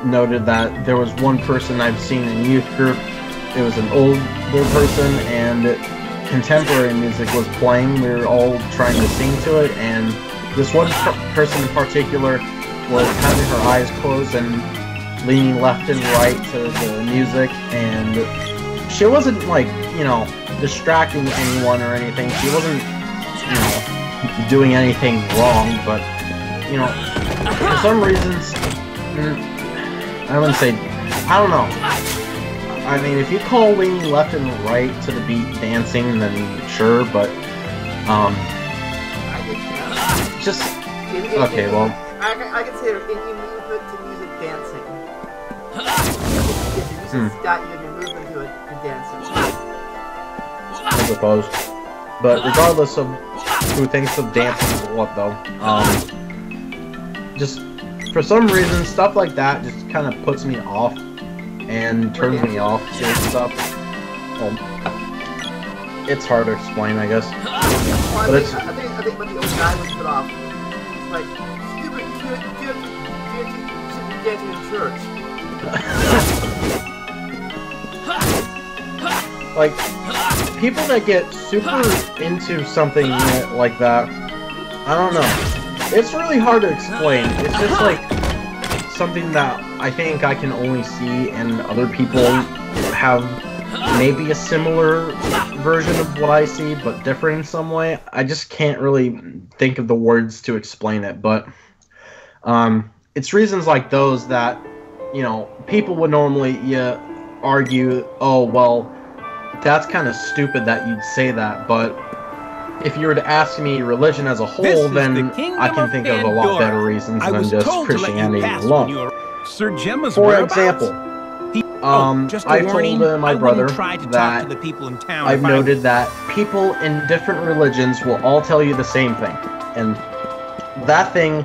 noted that there was one person I've seen in youth group, it was an older person, and contemporary music was playing. We were all trying to sing to it, and this one person in particular was having her eyes closed and leaning left and right to the music, and she wasn't, like, you know, distracting anyone or anything. She wasn't, you know, doing anything wrong, but, you know, for some reasons, I wouldn't say, I don't know. I mean, if you call leaning left and right to the beat dancing, then sure, but, just, okay, well. I can say in movement to music dancing. If your music's got you and you're moving to it, you're dancing. I suppose. But regardless of who thinks of dancing is what, though, just for some reason, stuff like that just kind of puts me off and turns me off to stuff. Well, it's hard to explain, I guess. Well, but it's. I think when the old guy was put off, it's like, stupid dancing in church. Like, people that get super into something like that, I don't know. It's really hard to explain. It's just like something that I think I can only see, and other people have maybe a similar version of what I see, but different in some way. I just can't really think of the words to explain it, but it's reasons like those that, you know, people would normally argue, oh, well, that's kind of stupid that you'd say that, but if you were to ask me religion as a whole, then I can think of a lot better reasons than just Christianity alone. Sir Gemma's For example, I told my brother that I've noted that people in different religions will all tell you the same thing, and that thing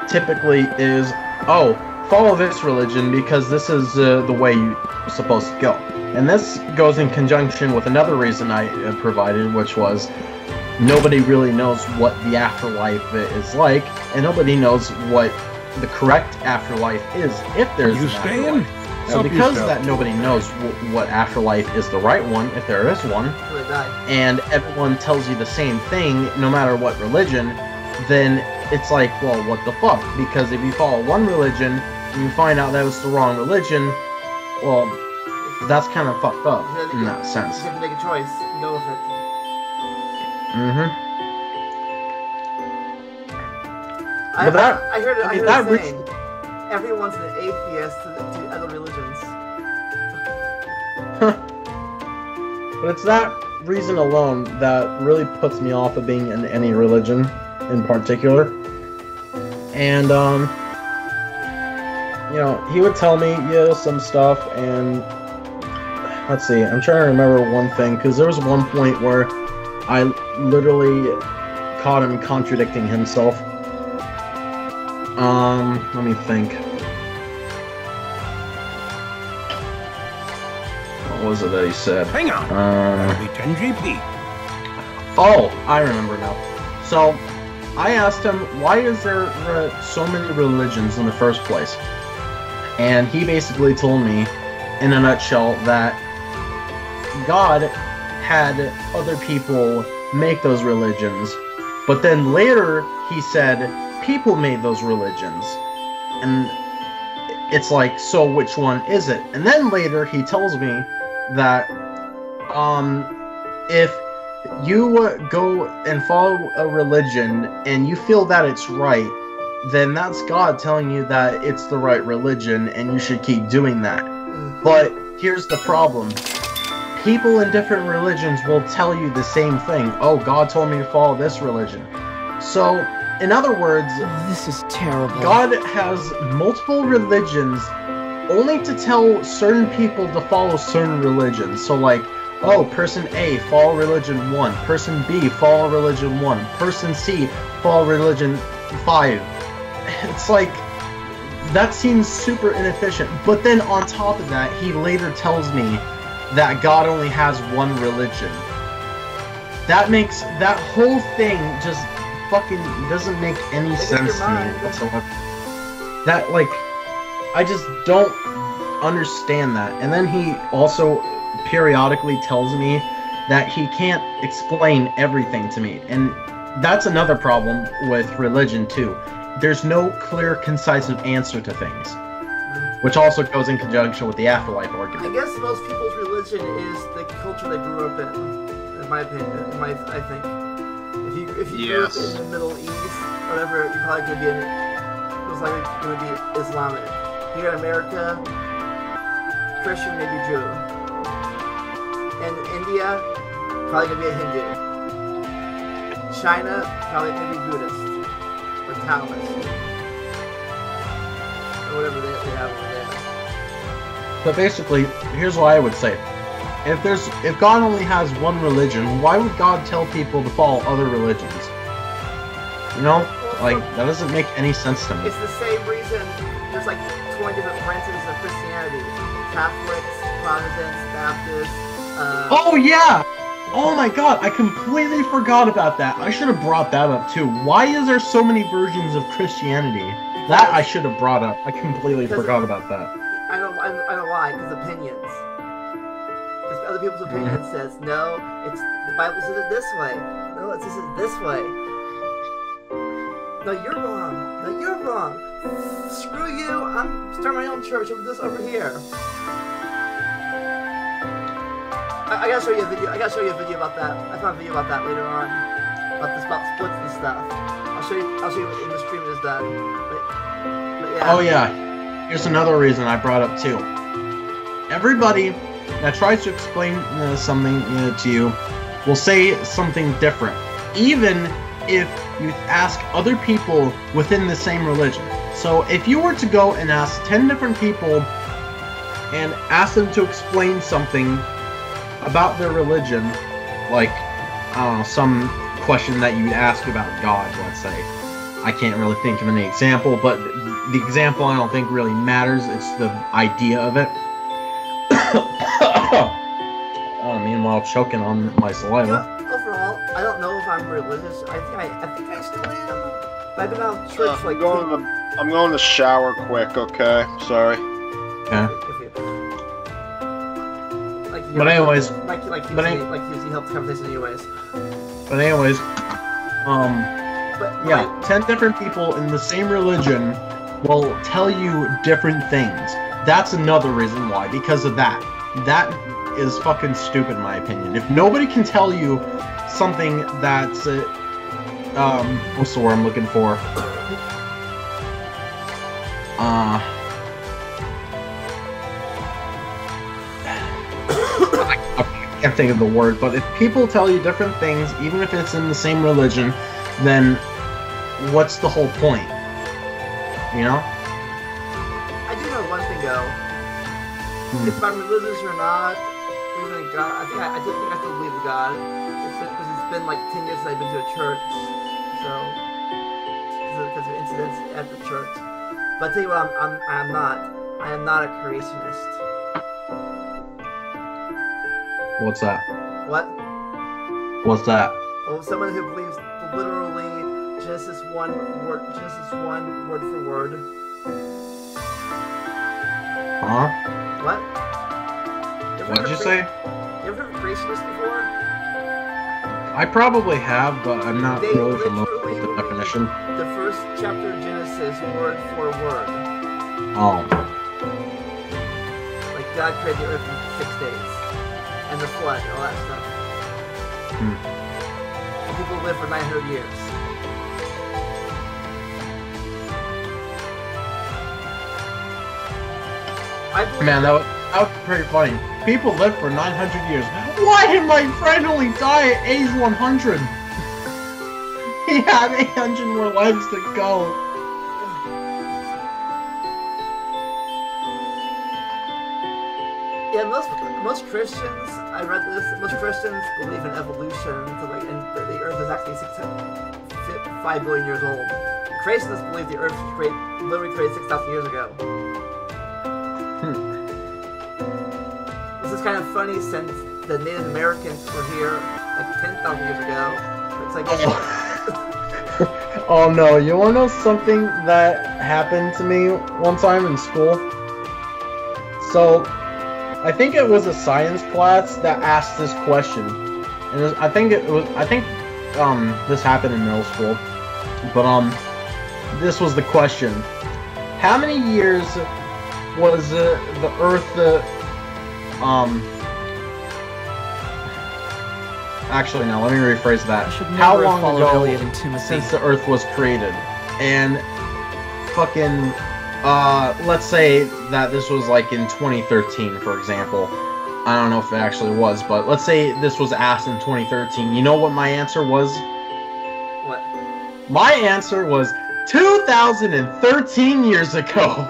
typically is, oh, follow this religion because this is the way you're supposed to go. And this goes in conjunction with another reason I provided, which was nobody really knows what the afterlife is like, and nobody knows what the correct afterlife is, if there's an afterlife. Now, because that nobody knows what afterlife is the right one, if there is one, and everyone tells you the same thing, no matter what religion, then it's like, well, what the fuck? Because if you follow one religion and you find out that was the wrong religion, well, that's kind of fucked up in that sense. You have to make a choice and go with it. I heard it saying, everyone's an atheist to other religions. But it's that reason alone that really puts me off of being in any religion in particular. And, you know, he would tell me, some stuff, and let's see, I'm trying to remember one thing, because there was one point where I literally caught him contradicting himself. Let me think. What was it that he said? Hang on. That'll be 10 GP. Oh, I remember now. So, I asked him, why is there so many religions in the first place? And he basically told me, in a nutshell, that God had other people make those religions, but then later he said people made those religions. And it's like, so which one is it? And then later he tells me that if you go and follow a religion and you feel that it's right, then that's God telling you that it's the right religion and you should keep doing that. But here's the problem. People in different religions will tell you the same thing. Oh, God told me to follow this religion. So, in other words, this is terrible. God has multiple religions only to tell certain people to follow certain religions. So like, oh, person A, follow religion 1. Person B, follow religion 1. Person C, follow religion 5. It's like, that seems super inefficient. But then on top of that, he later tells me that God only has one religion. That makes that whole thing just fucking doesn't make any sense to me whatsoever. That, like, I just don't understand that. And then he also periodically tells me that he can't explain everything to me. And that's another problem with religion too. There's no clear, concise answer to things. Which also goes in conjunction with the afterlife argument. I guess most people's religion is the culture they grew up in my opinion, I think. If you grew up in the Middle East, whatever, you're probably going to be Islamic. Here in America, Christian, maybe Jew. In India, probably going to be a Hindu. China, probably going to be Buddhist. Or Taoist. Or whatever they have over there. But basically, here's what I would say. If God only has one religion, why would God tell people to follow other religions? You know? Like, that doesn't make any sense to me. It's the same reason there's like 20 different branches of Christianity. Catholics, Protestants, Baptists, Oh yeah! Oh my god, I completely forgot about that. I should have brought that up too. Why is there so many versions of Christianity? That I should have brought up. I completely forgot about that. I know why, because opinions. Because other people's opinion says, no, the Bible says it this way. No, it says it this way. No, you're wrong. No, you're wrong. Screw you, I'm starting my own church over here. I gotta show you a video. I gotta show you a video about that. I found a video about that later on. About splits and stuff. I'll show you when the stream is done. But yeah. Oh yeah. Here's another reason I brought up too. Everybody that tries to explain something to you will say something different, even if you ask other people within the same religion. So if you were to go and ask 10 different people and ask them to explain something about their religion, like, I don't know, some question that you'd ask about God, let's say. I can't really think of any example, but the example I don't think really matters. It's the idea of it. Meanwhile, choking on my saliva. Overall, I don't know if I'm religious. I think I still am. But I've been out of church I'm going to shower quick, okay? Sorry. Yeah. But anyways, like he helped the conversation anyways. But anyways, yeah, 10 different people in the same religion will tell you different things. That's another reason why, because of that. That is fucking stupid in my opinion. If nobody can tell you something that's, what's the word I'm looking for? I can't think of the word, but if people tell you different things, even if it's in the same religion, then what's the whole point? You know? I do know one thing though. If I'm religious or not, believing in God, I do think I still believe in God. Because it's been like 10 years since I've been to a church, so because of incidents at the church. But I tell you what, I'm not. I am not a creationist. What's that? What? What's that? Oh, someone who believes literally Genesis 1 word for word. Huh? What? What did you say? You ever heard of creationists before? I probably have, but I'm not really familiar with the definition. The first chapter of Genesis, word for word. Oh. Like God created the earth in 6 days. And the flood, all that stuff. And people live for 900 years. Man, that was pretty funny. People live for 900 years. Why did my friend only die at age 100? He had 800 more lives to go. Yeah, most Christians, I read this, most Christians believe in evolution, and the Earth is actually 5 billion years old. Creationists believe the Earth was literally created 6,000 years ago. This is kind of funny since the Native Americans were here like 10,000 years ago. It's like... Oh no, you wanna know something that happened to me one time in school? So, I think it was a science class that asked this question, and I think this happened in middle school, but this was the question: how many years was the Earth? Actually, no. Let me rephrase that. How long ago since the Earth was created? And fucking. Let's say that this was like in 2013, for example. I don't know if it actually was, but let's say this was asked in 2013. You know what my answer was? What? My answer was 2013 years ago.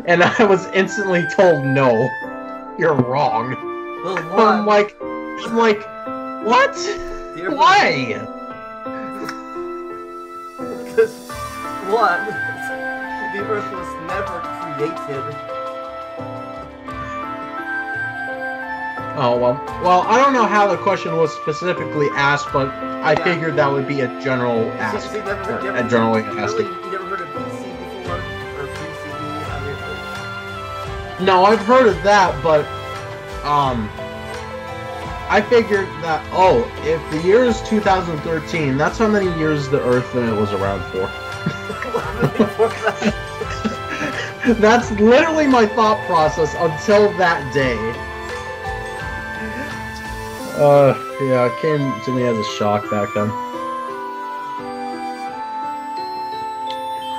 And I was instantly told, no, you're wrong. Well, I'm like, what? Why? Because, one, the Earth was never created. Oh, well, I don't know how the question was specifically asked, but I figured that would be a general ask. You never heard of BC before? Or BCE? No, I've heard of that, but, I figured that, if the year is 2013, that's how many years the Earth was around for. That's literally my thought process until that day. Yeah, it came to me as a shock back then.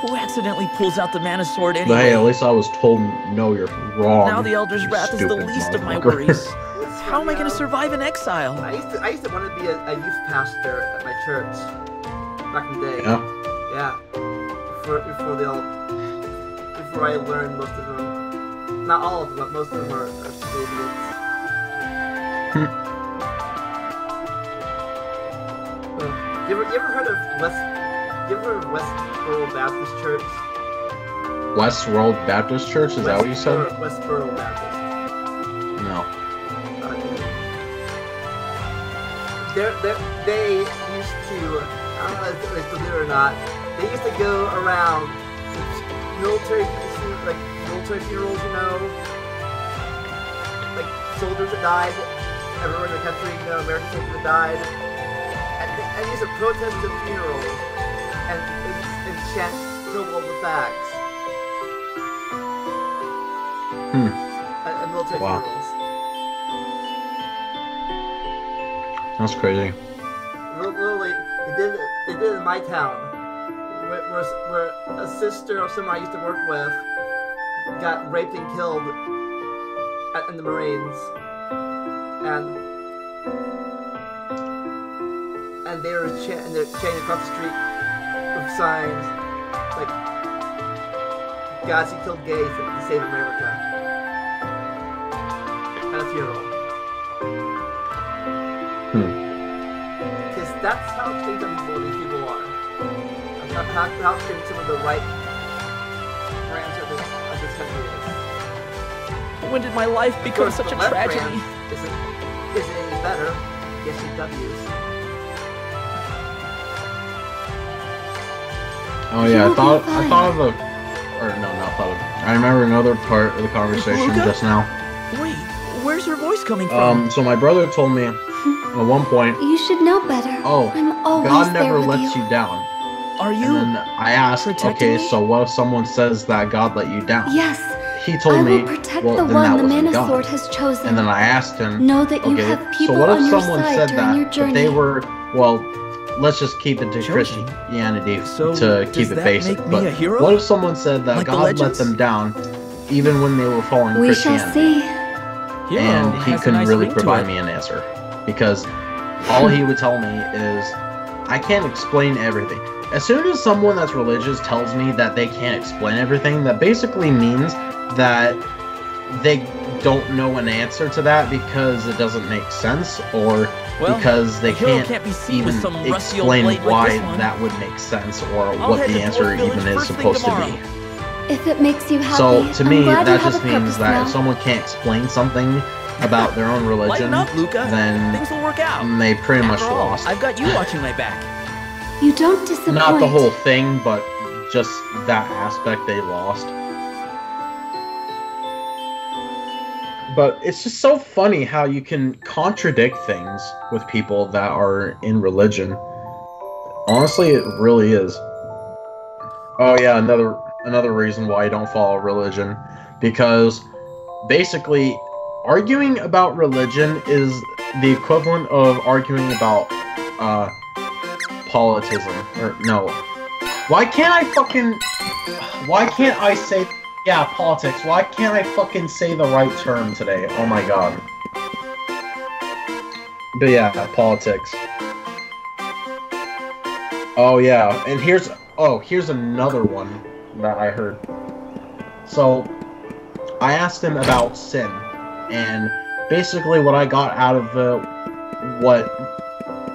Who accidentally pulls out the mana sword anyway? But hey, at least I was told, no, you're wrong. Now the Elder's Wrath is the least of my worries. How am I going to survive in exile? I used to want to be a youth pastor at my church back in the day. Yeah? Yeah. Before I learned most of them. Not all of them, but most of them are idiots. You ever heard of Westboro Baptist Church? Westworld Baptist Church? Is that what you said? Westboro Baptist. No. They used to, I don't know if they still do it or not, they used to go around military military funerals, you know, like soldiers that died everywhere in the country, you know, American soldiers that died, and these are protests and funerals, and chant filled with facts. And military funerals. That's crazy. Literally, they did it in my town, where a sister of someone I used to work with got raped and killed in the Marines, and they were chanting across the street with signs like "Guys who killed gays to save America" at a funeral. Because that's how extreme these people are. How extreme some of the right brands of this country is. When did my life become such a tragedy? Isn't any better. Yes, it W's. Oh yeah, I thought of I remember another part of the conversation just now. Wait, where's your voice coming from? So my brother told me at one point, you should know better. Oh, I'm always God never there with lets you down. Are you? And then I asked, okay, me? so what if someone says that God let you down? Yes. He told me, protect well, the then one that the wasn't Mana God. Sword has chosen. And then I asked him, know that you okay, have people so what if on your someone side said during that your journey. if they were, well, let's just keep it to Christianity to keep it basic. Make but me a hero? what if someone said that Like the God let legends? them down even when they were following We shall Christianity? see. And he has a couldn't nice really ring to provide it. me an answer because all he would tell me is, I can't explain everything. As soon as someone that's religious tells me that they can't explain everything, that basically means that they don't know an answer to that because it doesn't make sense, or because they can't be seen even with some rusty old explain blade like why this one. that would make sense, or I'll what head the to answer Dwarf Village even is first thing supposed to tomorrow. be. If it makes you happy, So to I'm me, glad that you have just a means purpose that now. if someone can't explain something about their own religion, Lighten up, Luca. then Things will work out. they pretty much After all, lost. I've got you watching my back. You don't disappoint. Not the whole thing, but just that aspect they lost. But it's just so funny how you can contradict things with people that are in religion. Honestly, it really is. Oh yeah, another reason why I don't follow religion, because basically arguing about religion is the equivalent of arguing about politism, or no. Why can't I say, yeah, politics, why can't I fucking say the right term today? Oh my god. But yeah, politics. Oh yeah, and here's another one that I heard. So, I asked him about sin, and basically what I got out of what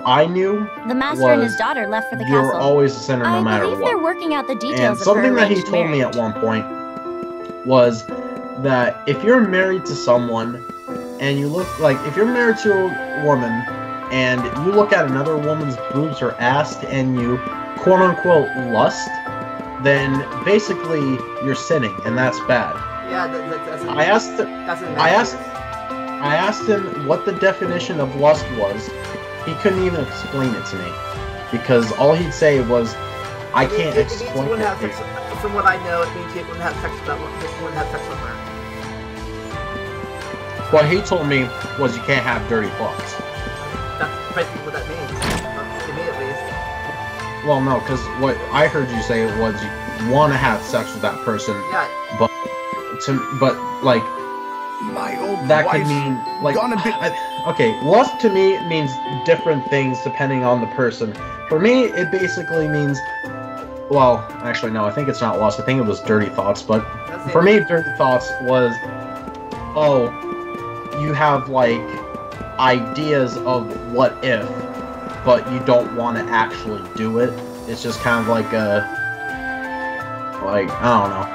I knew The master and his daughter left for the you're castle. always a sinner no matter I believe what. they're working out the details And of her something that he arranged told me marriage. at one point was that if you're married to someone and you look like, if you're married to a woman and you look at another woman's boobs or ass and you quote unquote lust, then basically you're sinning, and that's bad. Yeah, that's I asked him what the definition of lust was. He couldn't even explain it to me, because all he'd say was, "I can't explain it." From what I know, it means he wouldn't have sex with that one. He wouldn't have sex with her. What he told me was, you can't have dirty thoughts. That's basically what that means, to me at least. Well, no, because what I heard you say was you want to have sex with that person, Yeah. but like my old that could wife's mean like gonna be... okay, lust to me means different things depending on the person. For me, it basically means, well, actually no, I think it's not lust. I think it was dirty thoughts. But for me, dirty thoughts was, oh, you have like ideas of what if, but you don't want to actually do it. It's just kind of like a, like, I don't know,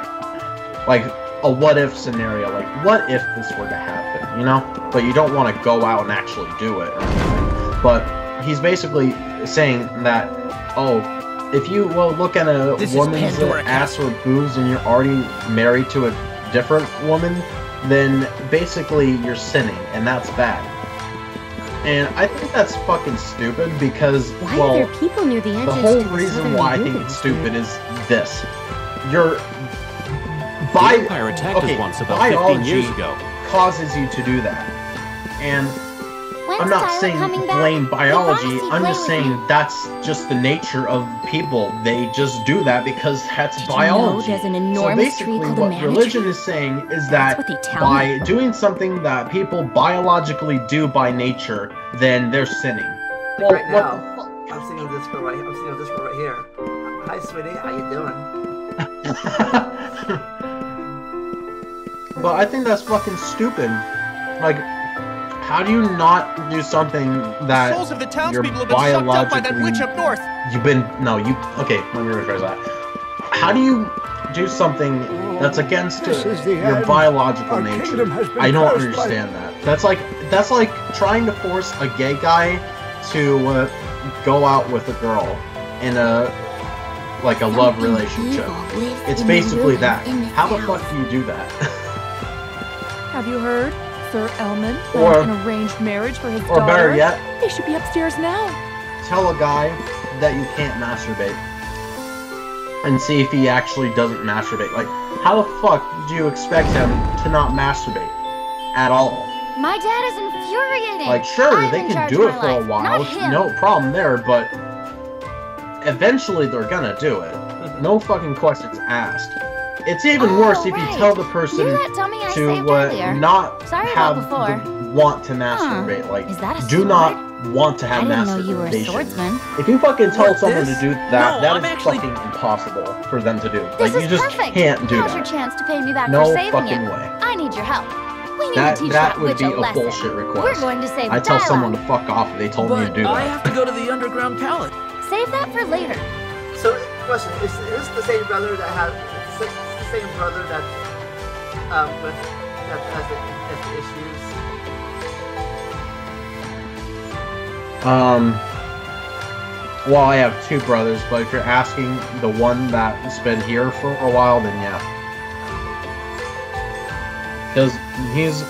like a what if scenario, like what if this were to happen, you know? But you don't want to go out and actually do it or anything. But he's basically saying that, oh, if you look at a woman's ass or boobs and you're already married to a different woman, then basically you're sinning, and that's bad. And I think that's fucking stupid because, Why well, are there people near the the entrance whole to the reason southern why I think lagoon? it's stupid is this. Your The Empire attacked us once about 15 years biology ago. causes you to do that. And When's I'm not Tyler saying coming back? blame He biology, promised he'd I'm play just with saying me. that's just the nature of people. They just do that because that's Did you know biology. there's an So enormous tree basically called a what Manitou? religion is saying is that what they tell by doing something that people biologically do by nature, then they're sinning. Well, Right what now, I'm singing this girl right here. Hi, sweetie. How you doing? But I think that's fucking stupid. Like, how do you not do something that Souls of the you're townspeople have been sucked up by that witch up north. okay, let me rephrase that. How do you do something that's against your end. biological Our nature? kingdom has been I don't cursed by- understand that. That's like trying to force a gay guy to go out with a girl in a love relationship. It's basically that. How the fuck do you do that? Have you heard? Sir Elman Or- planned an arranged marriage for his or daughter. better yet- They should be upstairs now. Tell a guy that you can't masturbate and see if he actually doesn't masturbate. Like, how the fuck do you expect him to not masturbate at all? My dad is infuriating. Like, sure, I'm they in can charge do of it my for a life, while, not him. no problem there, but eventually they're gonna do it. No fucking questions asked. It's even worse if you tell the person You're that dummy I to saved earlier. not Sorry about have before. the want to masturbate. Like, Is that a do sword? not want to have I didn't know you were a masturbation. swordsman. If you fucking tell What, someone this? to do that, No, that I'm is actually- fucking impossible for them to do. This Like, you is just perfect. can't do Now's your that. chance to pay me back No for saving fucking you. way. I need your help. We need to teach That that would witch be a a lesson. bullshit request. We're going to save I tell Dialogue. someone to fuck off if they told me to do I that. have to go to the underground palace. Save that for later. So, question: is this the same brother that has? Is this the same brother that has the issues? Well, I have two brothers, but if you're asking the one that's been here for a while, then yeah. Because he's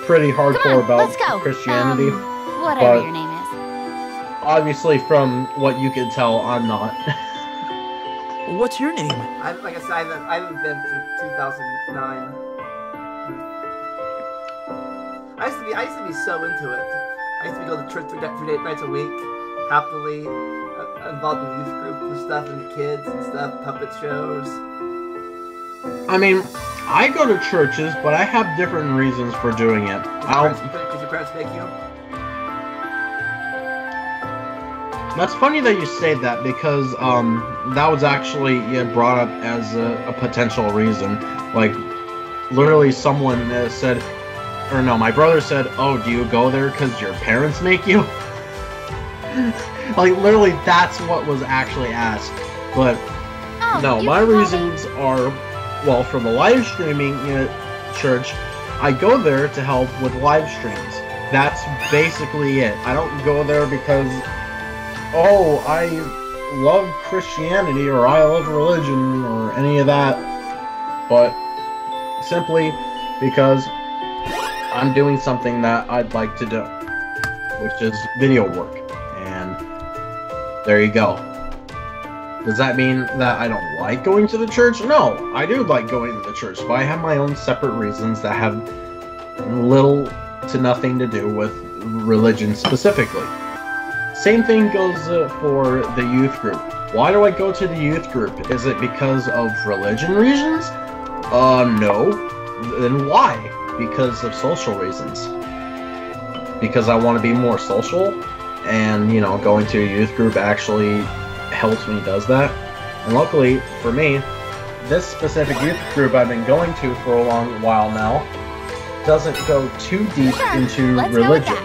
pretty hardcore about let's go. Christianity. Whatever but your name is. obviously, from what you can tell, I'm not. What's your name? Like I said, I haven't been since 2009. I used to be so into it. I used to go to church three nights a week, happily involved in the youth group and stuff, and the kids and stuff, puppet shows. I mean, I go to churches, but I have different reasons for doing it. Because your parents make you. That's funny that you say that because that was actually brought up as a potential reason. Like, literally, someone said, or no, my brother said, "Oh, do you go there because your parents make you?" Like, literally, that's what was actually asked. But no, my reasons are, well, for the live streaming church, I go there to help with live streams. That's basically it. I don't go there because, oh, I love Christianity or I love religion or any of that, but simply because I'm doing something that I'd like to do, which is video work, and there you go. Does that mean that I don't like going to the church? No, I do like going to the church, but I have my own separate reasons that have little to nothing to do with religion specifically. Same thing goes for the youth group. Why do I go to the youth group? Is it because of religion reasons? No. Then why? Because of social reasons. Because I want to be more social, and, you know, going to a youth group actually helps me does that. And luckily, for me, this specific youth group I've been going to for a long while now doesn't go too deep into religion.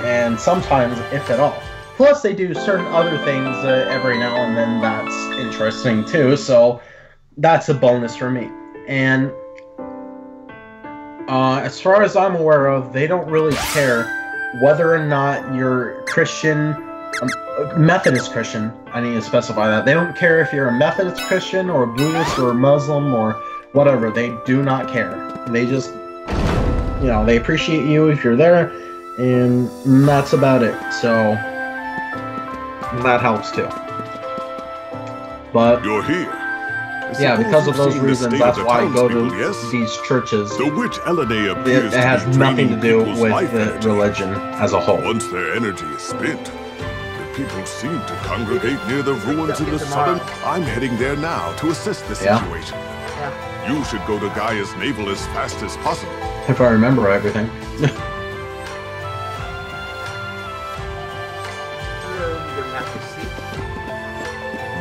And sometimes, if at all. Plus, they do certain other things every now and then that's interesting too, so that's a bonus for me. And as far as I'm aware of, they don't really care whether or not you're Christian, Methodist Christian. I need to specify that. They don't care if you're a Methodist Christian or a Buddhist or a Muslim or whatever. They do not care. They just, you know, they appreciate you if you're there, and that's about it. So that helps too. But you're here. Yeah, because of those reasons, that's why I go to these churches. The witch Elena appears it has nothing to do with the energy. religion as a whole. Once their energy is spent, the people seem to congregate near the ruins in the southern. I'm heading there now to assess the situation. You should go to Gaia's navel as fast as possible. If I remember everything.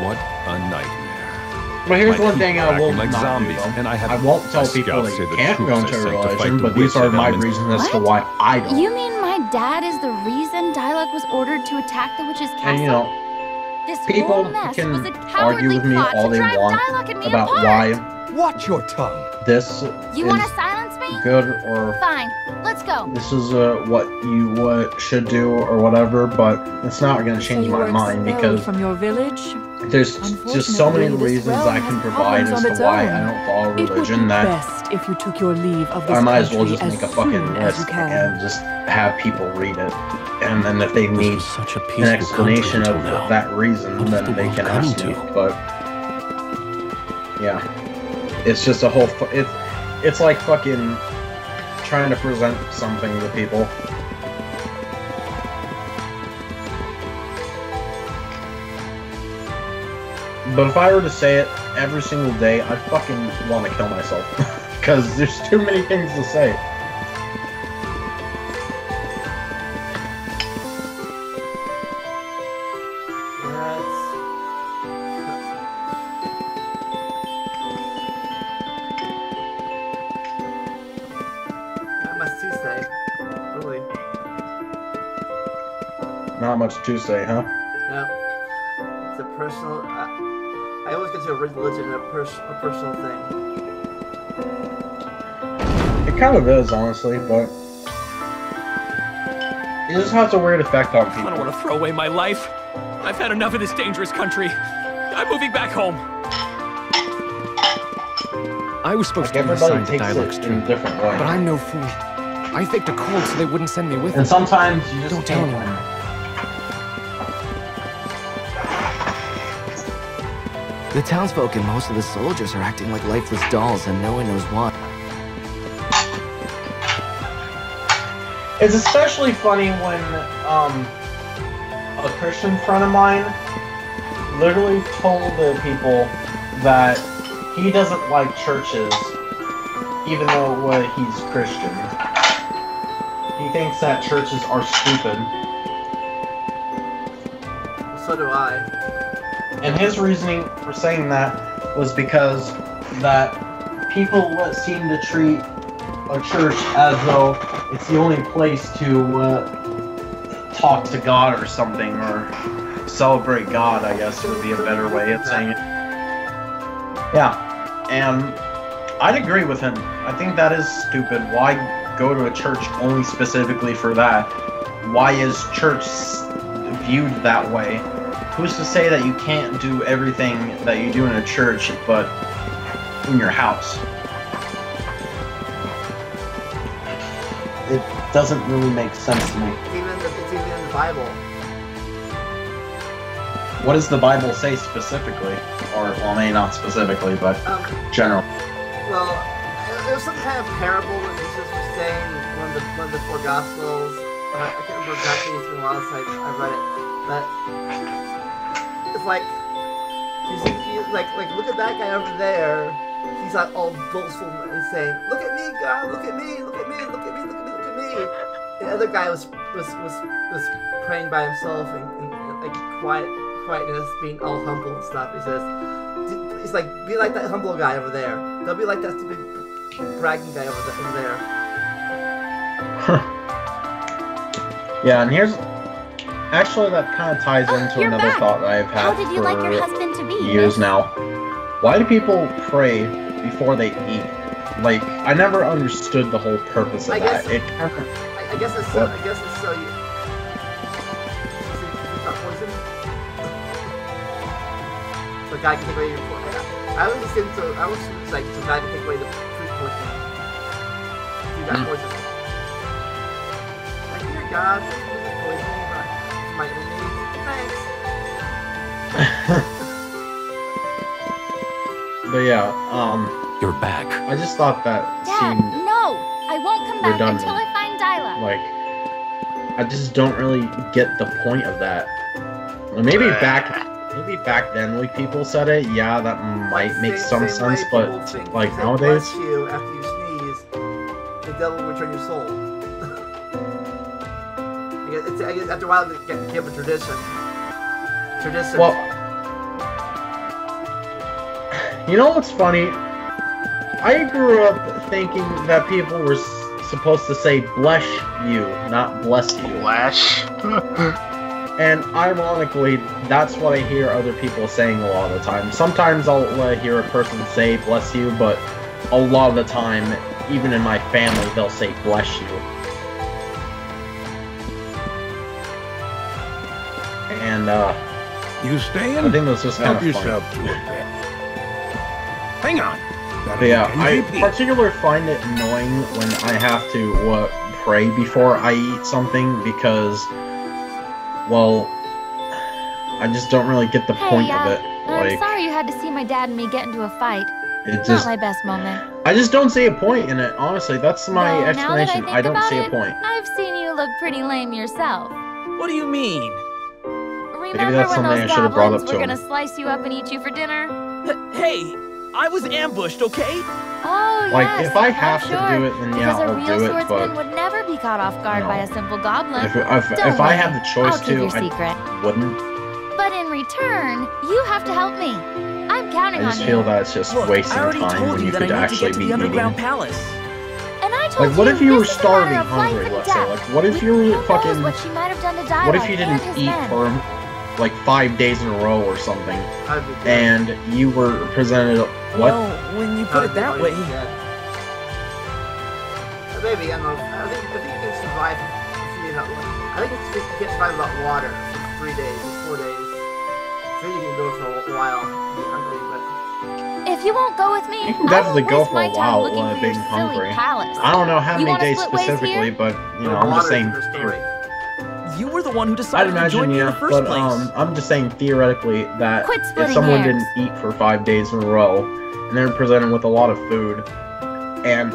What a nightmare. But here's one thing I will like not zombies, do, though. and I won't tell people they can't go into a religion, but these are my reasons as to why I don't. You mean my dad is the reason Dialogue was ordered to attack the witch's castle? And you know, this people whole mess can was a argue cowardly with me plot all to they drive want Dialogue and me about apart. why Watch your tongue. this You is want to silence me? good or Fine, let's go. this is what you should do or whatever, but it's not going to change my mind because from your village. there's just so many reasons I can provide as to why I don't follow religion that Best if you took your leave of this I might as well country just make a as fucking soon as you list can. and just have people read it. And then if they need such a an explanation of that reason, then they can ask me. But yeah, it's just a whole. It's like fucking trying to present something to people. But if I were to say it every single day, I'd fucking want to kill myself. Because there's too many things to say. Not much to say, really. Not much to say, huh? No. It's a personal. I always consider religion a personal thing. It kind of is, honestly, but it just has a weird effect on people. I don't want to throw away my life. I've had enough of this dangerous country. I'm moving back home. I was supposed to be everybody assigned to takes Dialogue's it in a troop, different way. but I'm no fool. I faked a cold so they wouldn't send me with them. And sometimes you just Don't tell can't. anyone. The townsfolk and most of the soldiers are acting like lifeless dolls, and no one knows why. It's especially funny when a Christian friend of mine literally told the people that he doesn't like churches, even though he's Christian. He thinks that churches are stupid. So do I. And his reasoning for saying that was because that people seem to treat a church as though it's the only place to talk to God or something, or celebrate God, I guess would be a better way of saying it. Yeah, and I'd agree with him. I think that is stupid. Why go to a church only specifically for that? Why is church viewed that way? Who's to say that you can't do everything that you do in a church, but in your house? It doesn't really make sense to me. It's even in the Bible. What does the Bible say specifically? Or, well, maybe not specifically, but general. Well, it was some kind of parable that Jesus was saying in one of the four Gospels. I can't remember exactly, it's been a while since I read it, but it's like, like look at that guy over there. He's like all boastful and saying, "Look at me, God! Look at me! Look at me! Look at me! Look at me! Look at me!" And the other guy was praying by himself and like quietness, being all humble and stuff. He says, "He's like, be like that humble guy over there. Don't be like that stupid bragging guy over there." Yeah, and here's actually that kind of ties into another back. thought that I've had How did you for like your husband to be, years now. Why do people pray before they eat? Like, I never understood the whole purpose of that. I guess it's so. I guess it's so you. Not poison. So a guy can take away your poison. I was just like to try to take away the food poisoning. You got poisoned. Like, dear God, this is poisoning my enemies. Thanks. But yeah, You're back. I just thought that Dad, seemed no! I won't come back redundant. until I find Dyla. Like, I just don't really get the point of that. Or maybe back then, like, people said it, yeah, that might make some sense, but, like, nowadays... Bless you after you sneeze, the devil will return your soul. I guess after a while, it became a tradition. Well, you know what's funny? I grew up thinking that people were supposed to say bless you, not bless you. Bless. And ironically, that's what I hear other people saying a lot of the time. Sometimes I'll hear a person say bless you, but a lot of the time, even in my family, they'll say bless you. And, you staying? I think that's just kind of yourself funny. to it. Hang on. But yeah, I particularly find it annoying when I have to pray before I eat something because, well, I just don't really get the point of it. I'm sorry you had to see my dad and me get into a fight. It Not my best moment. I just don't see a point in it, honestly. That's my Well, explanation. Now that I don't see a it, point. I've seen you look pretty lame yourself. What do you mean? Remember that's when something those I should have brought goblins up to were him. gonna slice you up and eat you for dinner? Hey, I was ambushed, okay? Oh, Like, yes, if I have sure. to do it, then yeah, Because a I'll real do it, swordsman but... would never be caught off guard by a simple goblin. If Don't I worry, had the choice I'll keep to, your secret. I wouldn't. But in return, you have to help me. I'm counting I on just you. feel that it's just Look, wasting I already time told when you you that I could need to actually get to be the eating. underground palace. And I told Like, what if you were this is a starving matter of life hungry, and let's say? death. Like, what if you were Who fucking... knows what she might have done to What if Dyla you and didn't his eat men? for, like, 5 days in a row or something, and you were presented... What? Well, when you put it that way... Maybe, I don't know. I think you can survive if you know, I think you can survive without water for 3 days or 4 days. Then you can go for a while and be hungry, but... If you won't go with me, You can definitely go for a time while looking while for being your silly hungry. palace. I don't know how You many wanna days split ways specifically, here? but, you know, I'm just saying... You were the one who I'd decided to join imagine, me in yeah, the first but, place. I'm just saying theoretically that Quit if splitting someone hairs. didn't eat for 5 days in a row, and they're presented with a lot of food, and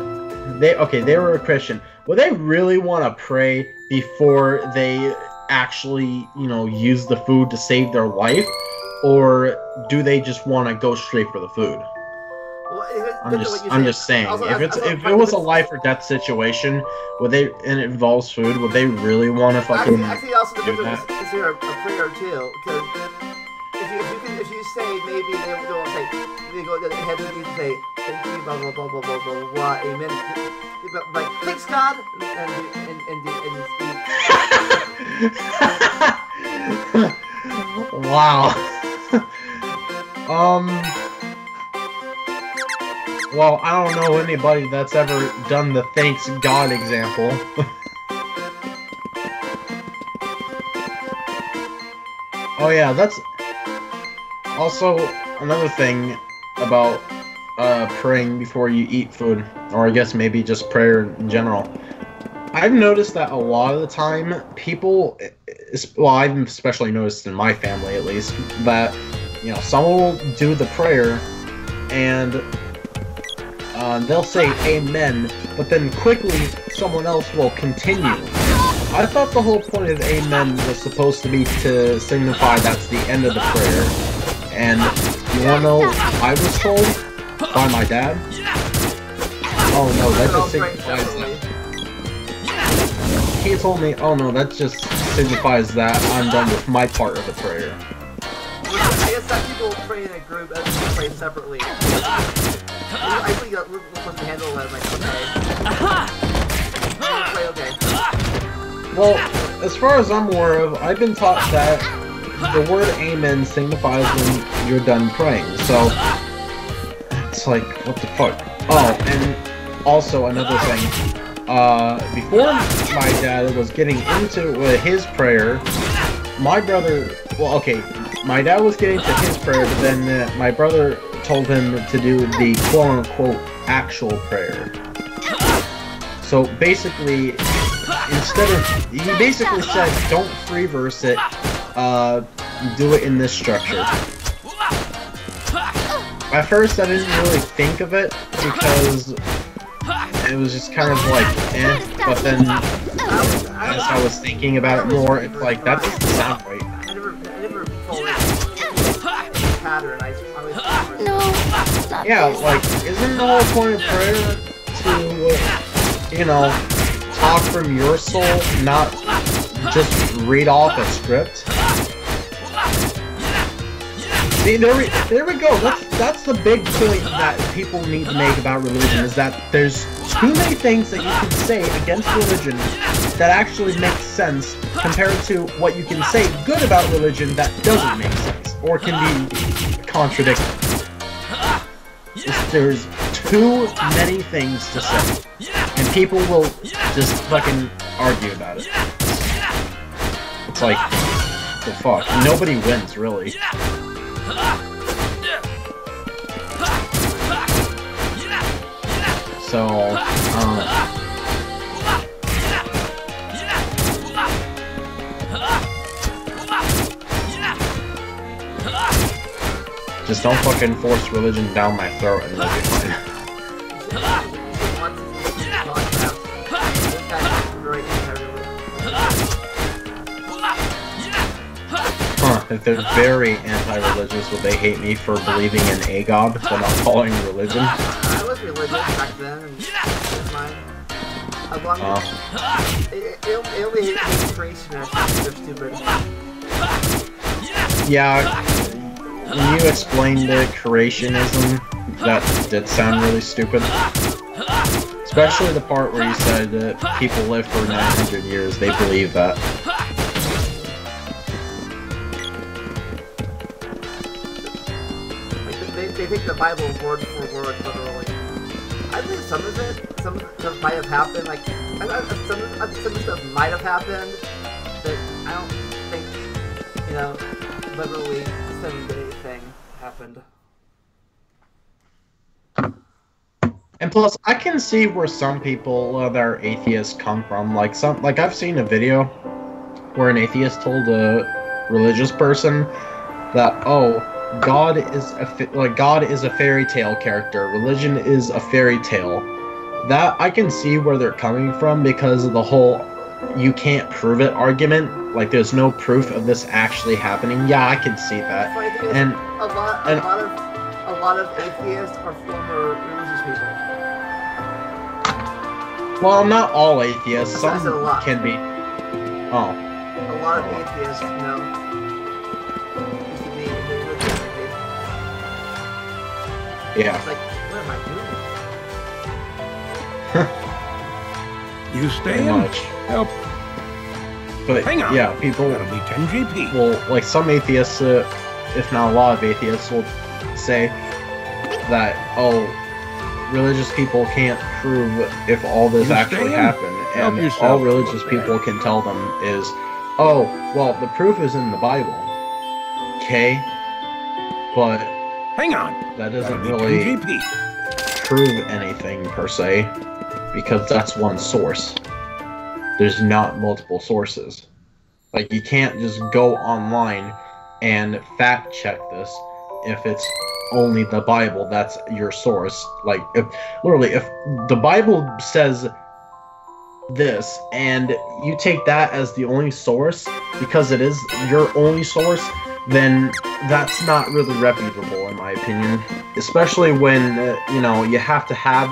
they were a Christian, would they really want to pray before they actually, you know, use the food to save their life, or do they just want to go straight for the food? I'm just saying, if it was a life or death situation, and it involves food, would they really want to fucking Actually, also do depends that? is there a prayer too? Because if you say maybe they'll say they go ahead and say thank you blah blah blah blah blah blah blah amen, like thanks God and Wow. Well, I don't know anybody that's ever done the thanks God example. Oh yeah, that's also another thing about praying before you eat food, or I guess maybe just prayer in general. I've noticed that a lot of the time, people, well, I've especially noticed in my family at least, that, you know, someone will do the prayer, and they'll say amen, but then quickly someone else will continue. I thought the whole point of amen was supposed to be to signify that's the end of the prayer. And you wanna know what I was told by my dad? Oh no, that just signifies that. He told me, oh no, that just signifies that I'm done with my part of the prayer. I guess that people pray in a group and people pray separately. I think we're supposed to handle that. Like, okay. Well, as far as I'm aware of, I've been taught that the word amen signifies when you're done praying, so it's like, what the fuck? Oh, and also another thing, before my dad was getting into his prayer, my brother, well, okay, my dad was getting to his prayer, but then my brother told him to do the quote-unquote actual prayer. So basically, he basically said, don't free verse it, do it in this structure. At first I didn't really think of it, because it was just kind of like, eh, but then as I was thinking about it more, it's like, that doesn't sound right. I never fully pattern. No, not Yeah, this. like, isn't the whole point of prayer to, you know, talk from your soul, not just read off a script? See, there we go. That's the big point that people need to make about religion, is that there's too many things that you can say against religion that actually make sense compared to what you can say good about religion that doesn't make sense, or can be contradicted. There's too many things to say, and people will just fucking argue about it. It's like, the fuck? Nobody wins, really. So, just don't fucking force religion down my throat and it'll be fine. If they're very anti-religious, would they hate me for believing in a god, but not following religion? I was religious back then, and it was mine. As long as it only hates creationists, they're stupid. Yeah, when you explained the creationism, that did sound really stupid. Especially the part where you said that people live for 900 years, they believe that. They take the Bible word for word, literally. I think some of stuff might have happened, like, some of the stuff might have happened, but I don't think, you know, literally 7-day thing happened. And plus, I can see where some people that are atheists come from. Like I've seen a video where an atheist told a religious person that, oh, God is a fairy tale character. Religion is a fairy tale. That I can see where they're coming from because of the whole "you can't prove it" argument. Like, there's no proof of this actually happening. Yeah, I can see that. And a lot of atheists are former religious people. Well, not all atheists. Some can be. Oh. A lot of atheists, you know. Yeah. Like, what am I doing? You stay Pretty in. much. Help. But Hang on. yeah, people. That'll be 10 GP. Well, like some atheists, if not a lot of atheists, will say that, oh, religious people can't prove if all this actually happened, and all religious people can tell them is, oh, well, the proof is in the Bible. Okay, but hang on, that doesn't really prove anything per se, because that's one source. There's not multiple sources. Like, you can't just go online and fact check this if it's only the Bible that's your source. Like, if the Bible says this and you take that as the only source because it is your only source, then that's not really reputable in my opinion. Especially when, you know, you have to have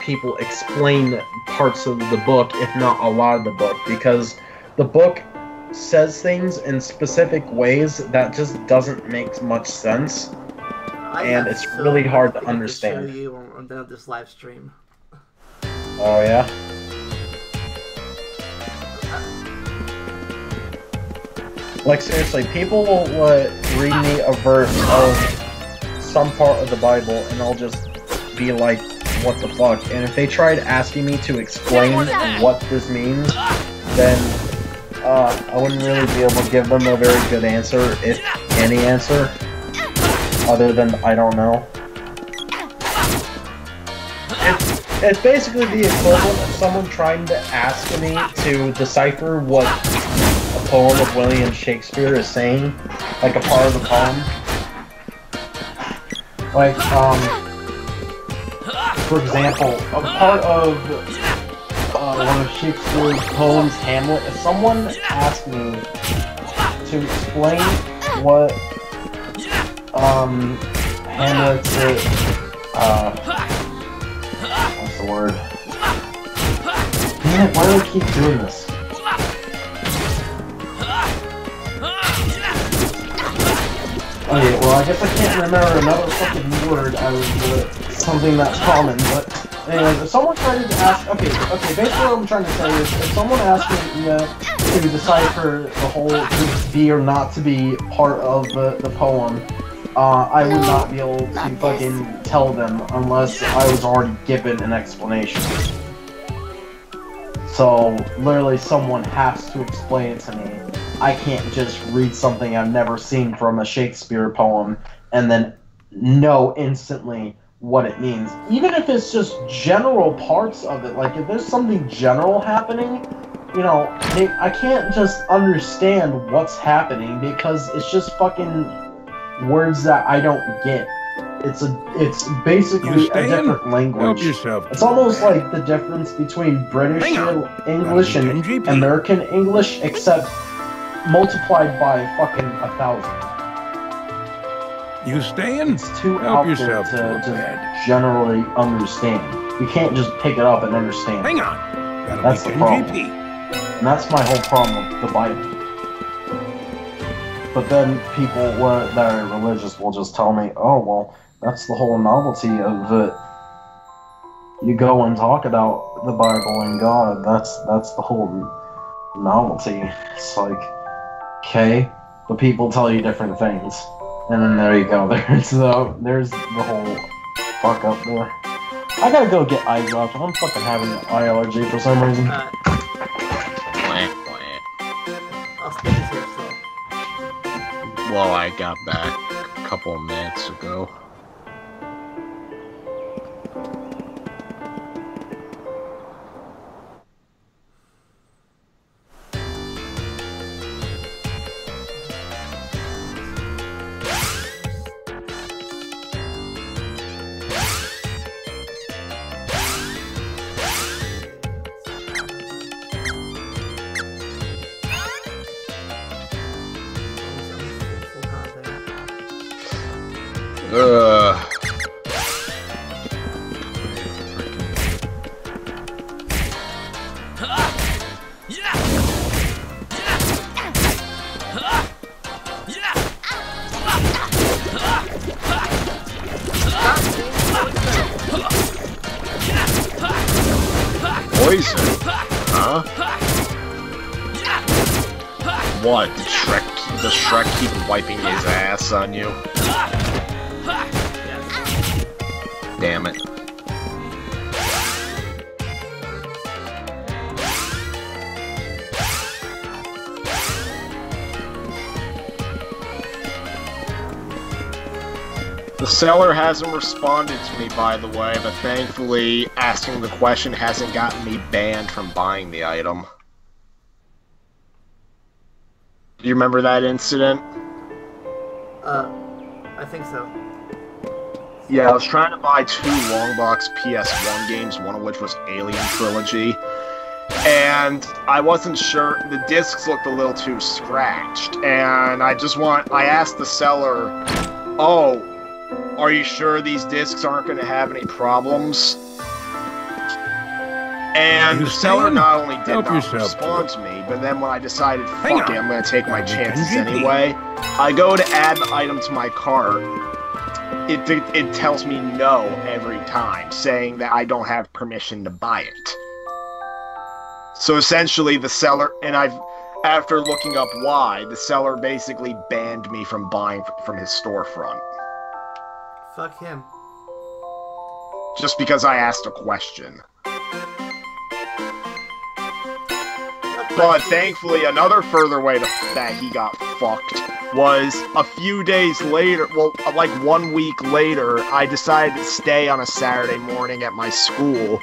people explain parts of the book, if not a lot of the book, because the book says things in specific ways that just doesn't make much sense. And it's really hard to understand. Show you on this live stream. Oh yeah. Like seriously, people will read me a verse of some part of the Bible, and I'll just be like, "What the fuck?" And if they tried asking me to explain what this means, then I wouldn't really be able to give them a very good answer, if any answer. Other than, I don't know. it's basically the equivalent of someone trying to ask me to decipher what a poem of William Shakespeare is saying, like a part of the poem. Like, for example, a part of one of Shakespeare's poems, Hamlet, if someone asked me to explain what Hamlet's what's the word? Damn it, why do I keep doing this? Okay, well, I guess I can't remember another fucking word out of something that's common, but anyways, if someone tried to ask, okay, basically what I'm trying to say is, if someone asked me to decipher the whole to be or not to be part of the poem, I would not be able to fucking tell them unless I was already given an explanation. So, literally someone has to explain it to me. I can't just read something I've never seen from a Shakespeare poem and then know instantly what it means. Even if it's just general parts of it, like if there's something general happening, you know, I can't just understand what's happening because it's just fucking words that I don't get. It's basically a different language. It's almost like the difference between British English and American English, except multiplied by fucking 1,000. You staying? It's too out there to just generally understand. You can't just pick it up and understand. Hang on. That's the problem. And that's my whole problem with the Bible. But then people that are religious will just tell me, oh, well, that's the whole novelty of it. You go and talk about the Bible and God. That's the whole novelty. It's like, okay, but people tell you different things. And then there you go. There's the whole fuck up there. I gotta go get eye drops. I'm fucking having an eye allergy for some reason. Well, I got back a couple of minutes ago. Poison? Huh? What? Does Shrek keep wiping his ass on you? Damn it. The seller hasn't responded to me, by the way, but thankfully asking the question hasn't gotten me banned from buying the item. Do you remember that incident? I think so. Yeah, I was trying to buy 2 Longbox PS1 games, one of which was Alien Trilogy, and I wasn't sure, the discs looked a little too scratched, and I asked the seller, oh, are you sure these discs aren't going to have any problems? And the seller not only did not respond to me, but then when I decided, fuck it, I'm going to take my chances anyway, I go to add the item to my cart. It tells me no every time, saying that I don't have permission to buy it. So essentially the seller, and after looking up why, the seller basically banned me from buying from his storefront. Fuck him. Just because I asked a question. Fuck But thankfully, another further way that he got fucked was a few days later, well, like 1 week later, I decided to stay on a Saturday morning at my school,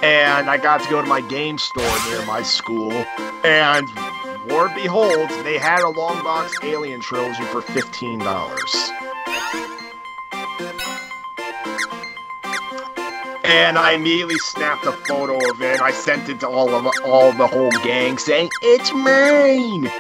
and I got to go to my game store near my school, and Lord behold, they had a long box Alien Trilogy for $15. And I immediately snapped a photo of it, and I sent it to all the whole gang, saying, "It's mine!"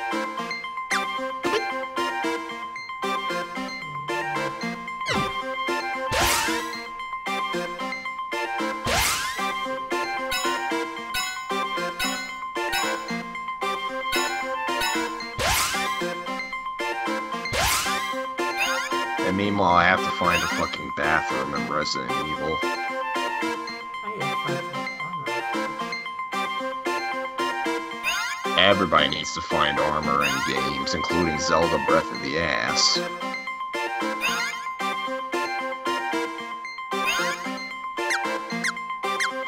And meanwhile, I have to find a fucking bathroom in Resident Evil. Everybody needs to find armor in games, including Zelda Breath of the Ass.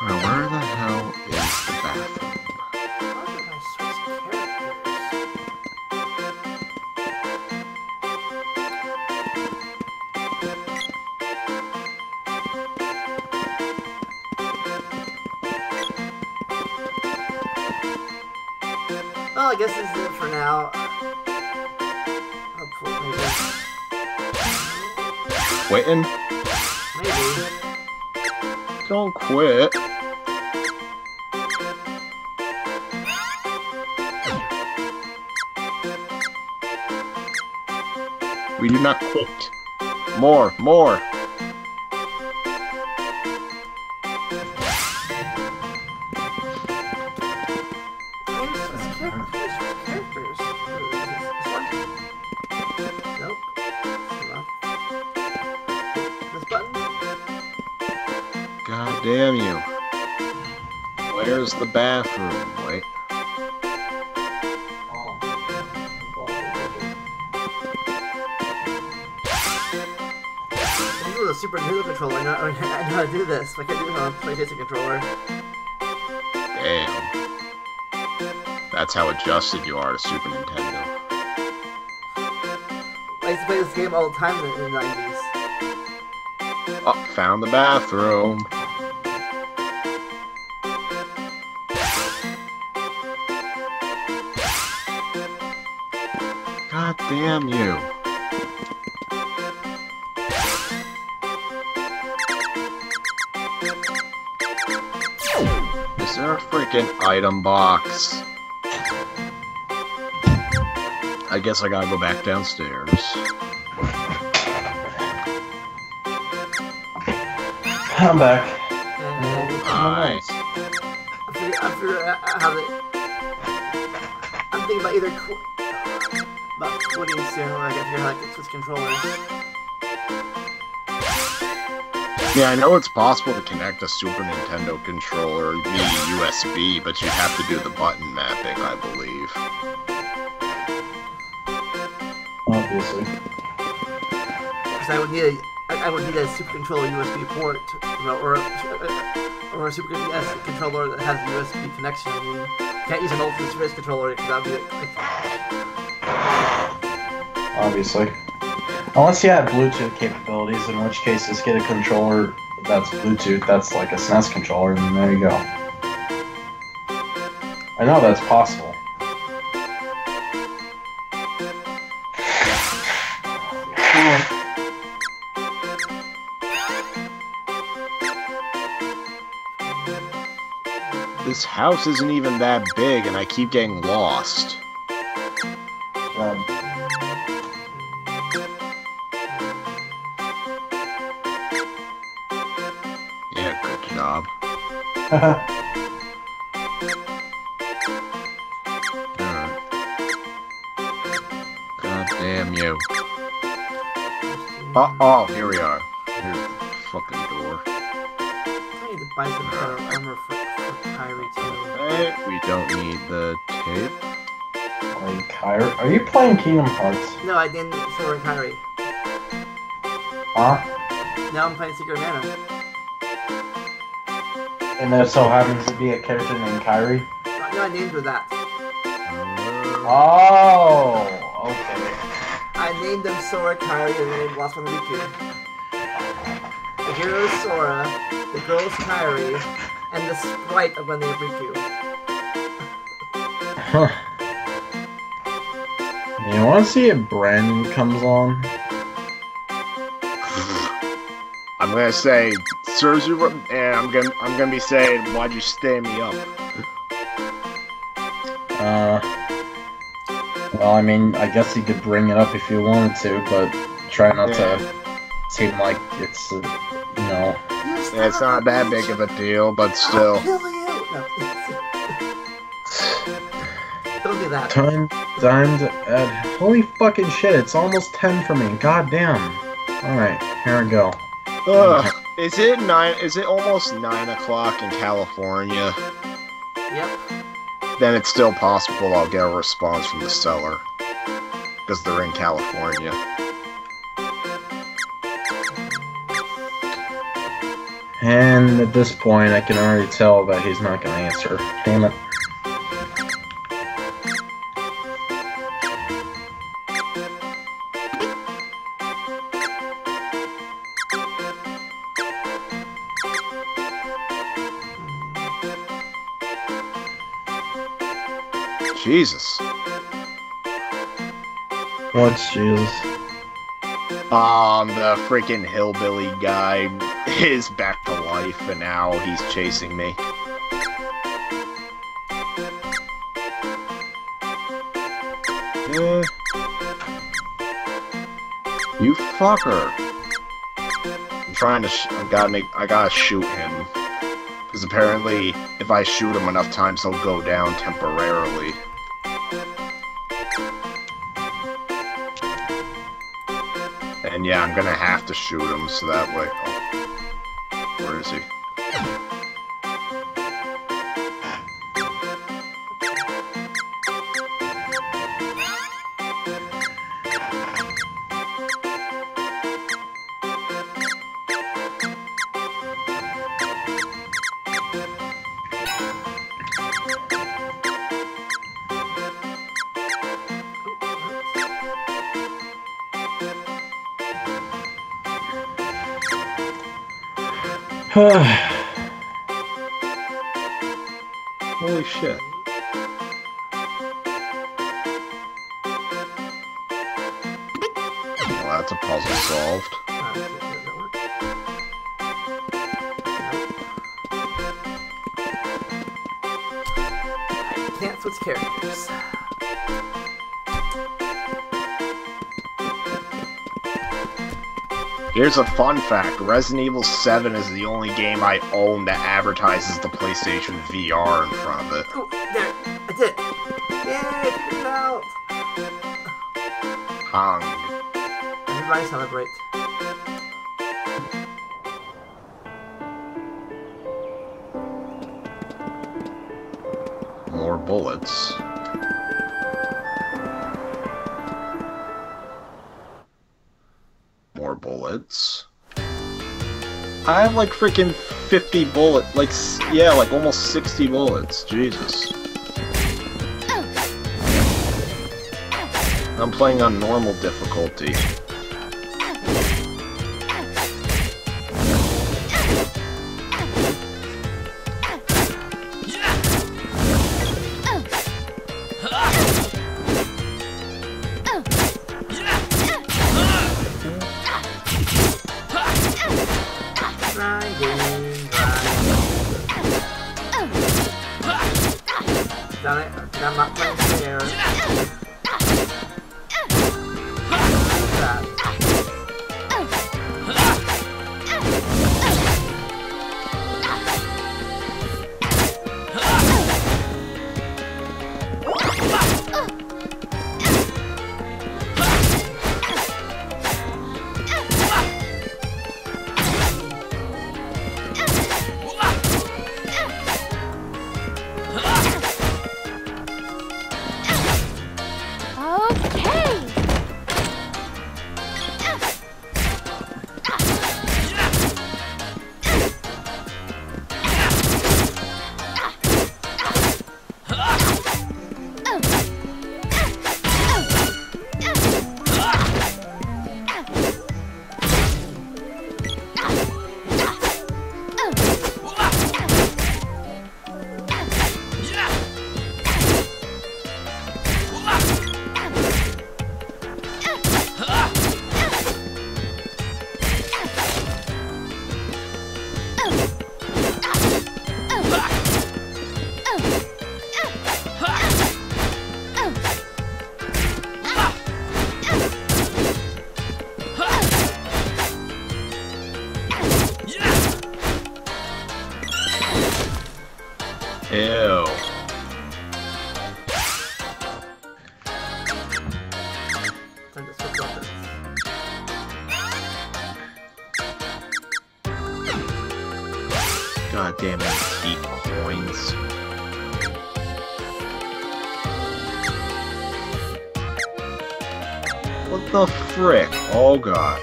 Where the hell is the bathroom? Well, I guess this is it for now. Hopefully, maybe. Quitting? Maybe. Don't quit. We do not quit. More, more. God damn you. Where's the bathroom? Wait. This is a Super Nintendo controller. I know how to do this. I can't do it on a PlayStation controller. Damn. That's how adjusted you are to Super Nintendo. I used to play this game all the time in the 90s. Oh, found the bathroom. God damn you. Is there a freaking item box? I guess I gotta go back downstairs. I'm back. Alright. I figure out how to... I'm thinking about either about quitting soon, or I gotta figure out how to switch controllers. Yeah, I know it's possible to connect a Super Nintendo controller via USB, but you'd have to do the button mapping, I believe. Obviously. Because I would need a Super Controller USB port, you know, or a Super NES controller that has a USB connection. I mean, you can't use an old Super NES controller because that would be like... Obviously. Unless you have Bluetooth capabilities, in which case just get a controller that's Bluetooth, that's like a SNES controller, and there you go. I know that's possible. This house isn't even that big, and I keep getting lost. Yeah, good job. God damn you. Oh, here we are. Here's the fucking door. I need to buy some better armor for Kyrie too. Hey, we don't need the tape. Like Kyrie? Are you playing Kingdom Hearts? No, I didn't for Kyrie. Huh? Now I'm playing Secret Mana. And there so happens to be a character named Kyrie? No, I named her that. Oh, okay. I named them Sora, Kairi, and then last one Riku. The hero is Sora, the girl is Kairi, and the sprite of my name Riku. Huh. You want to see if Brandon comes on? I'm gonna say, serves you, and I'm gonna be saying, why'd you stay me up? Well, I mean, I guess you could bring it up if you wanted to, but try not to seem like it's, you know. It's not that big of a deal, but still. I'll kill you! No. Don't do that. Time to add. Holy fucking shit! It's almost 10 for me. God damn. All right, here we go. Ugh. Is it 9? Is it almost 9 o'clock in California? Yep. Then it's still possible I'll get a response from the seller. Because they're in California. And at this point, I can already tell that he's not going to answer. Damn it. Jesus. What's Jesus? The freaking hillbilly guy is back to life, and now he's chasing me. You fucker. I'm trying to I gotta shoot him. Because apparently, if I shoot him enough times, he'll go down temporarily. And yeah, I'm gonna have to shoot him, so that way... Oh. Where is he? Holy shit. Well, that's a puzzle solved. I can't switch characters. Here's a fun fact. Resident Evil 7 is the only game I own that advertises the PlayStation VR in front of it. Oh, there. I did it. Yay, figured it out. Hung. Everybody celebrate. More bullets. More bullets. I have like freaking 50 bullets. Like, yeah, like almost 60 bullets. Jesus. I'm playing on normal difficulty. Done it. I'm not playing fair. That. Goddamn antique coins. What the frick? Oh god.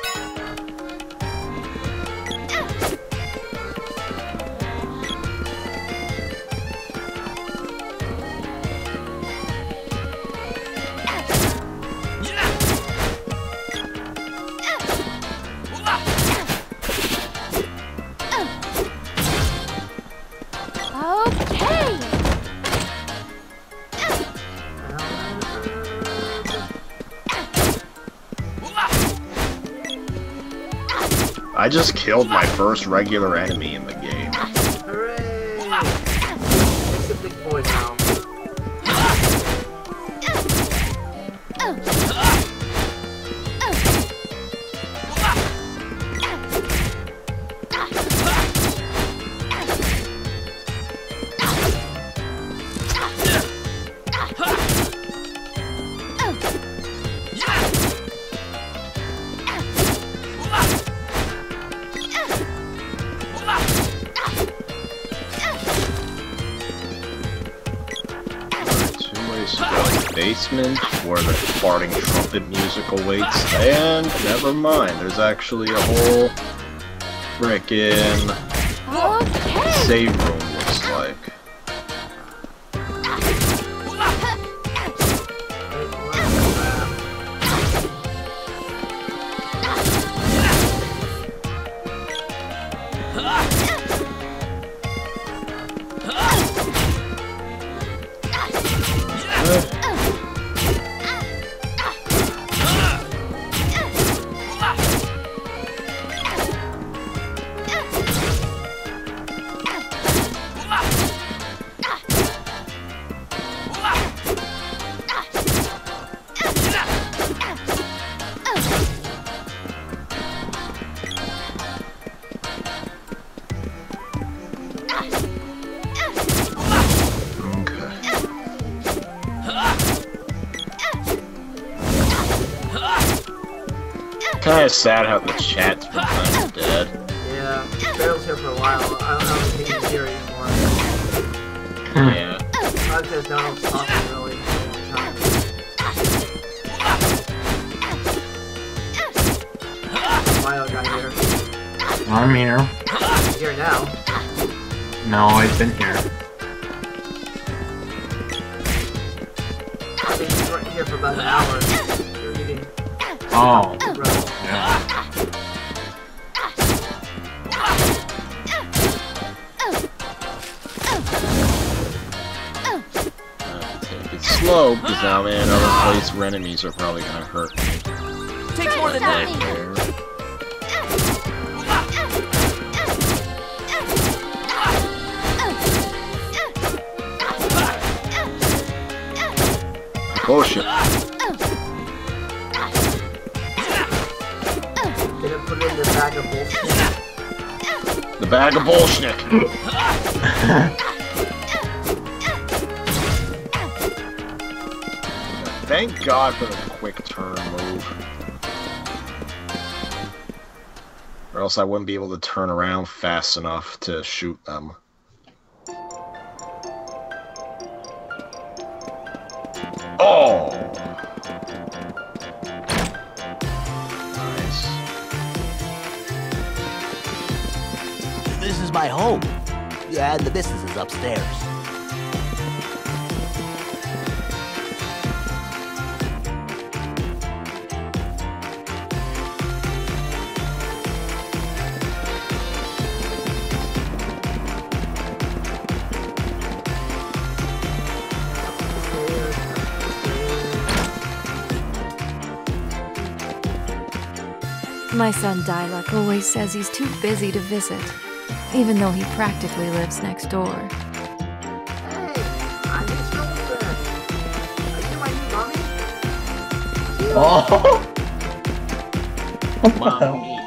I just killed my first regular enemy in the game. Hooray! It's a big boy now. Basement where the farting trumpet music awaits, and never mind, there's actually a whole frickin' save room, looks like. Kinda sad how the chat's been kind of dead. Yeah, Barrel's here for a while. I don't know if he can hear anymore. Yeah. I just don't talk really Mario got here. I'm here. Here now. No, I've been here. I think he's right here for about an hour. You're eating. Oh. Yeah. Take it slow, because now man, other place where enemies are probably gonna hurt me. Takes more than that. Bullshit. Didn't put it in the bag of bullshit. The bag of bullshit. Thank God for the quick turn move. Or else I wouldn't be able to turn around fast enough to shoot them. Oh! Nice. This is my home. Yeah, and the business is upstairs. My son Dilek always says he's too busy to visit, even though he practically lives next door. Hey, I'm his girlfriend. Are you my new mommy? Oh! Mommy.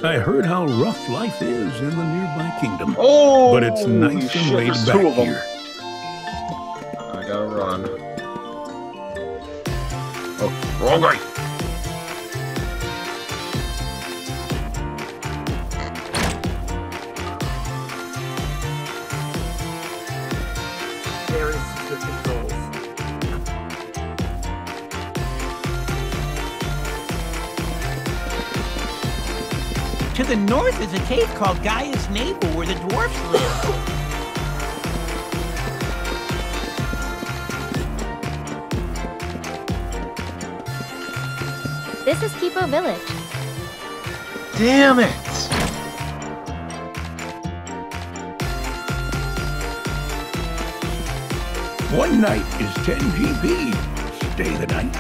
I heard how rough life is in the nearby kingdom. Oh, but it's nice and laid back here. I gotta run. Oh, wrong way. the controls. To the north is a cave called Gaia's Navel where the dwarfs live. This is Kipo Village. Damn it! One night is 10 GP. Stay the night.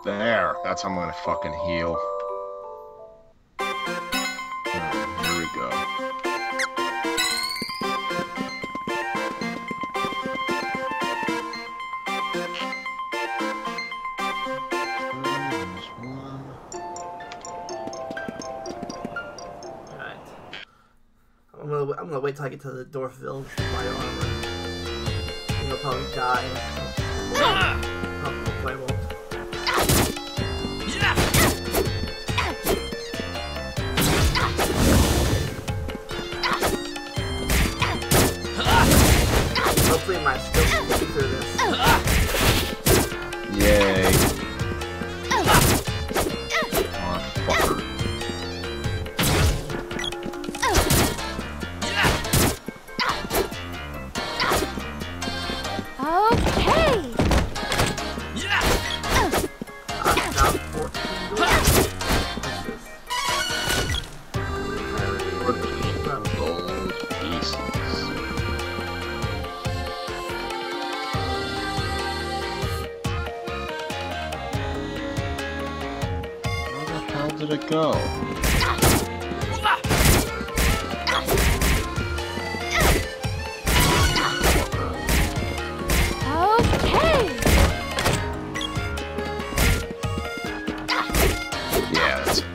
There, that's how I'm gonna fucking heal. Alright, here we go. Alright. I'm gonna wait till I get to the dwarf village with my armor. And I'll probably die. Hopefully I won't. Hopefully my skills can get through this. Yay. Oh, fucker. Okay. Gold pieces. Where the hell did it go? Okay. Yeah, that's it.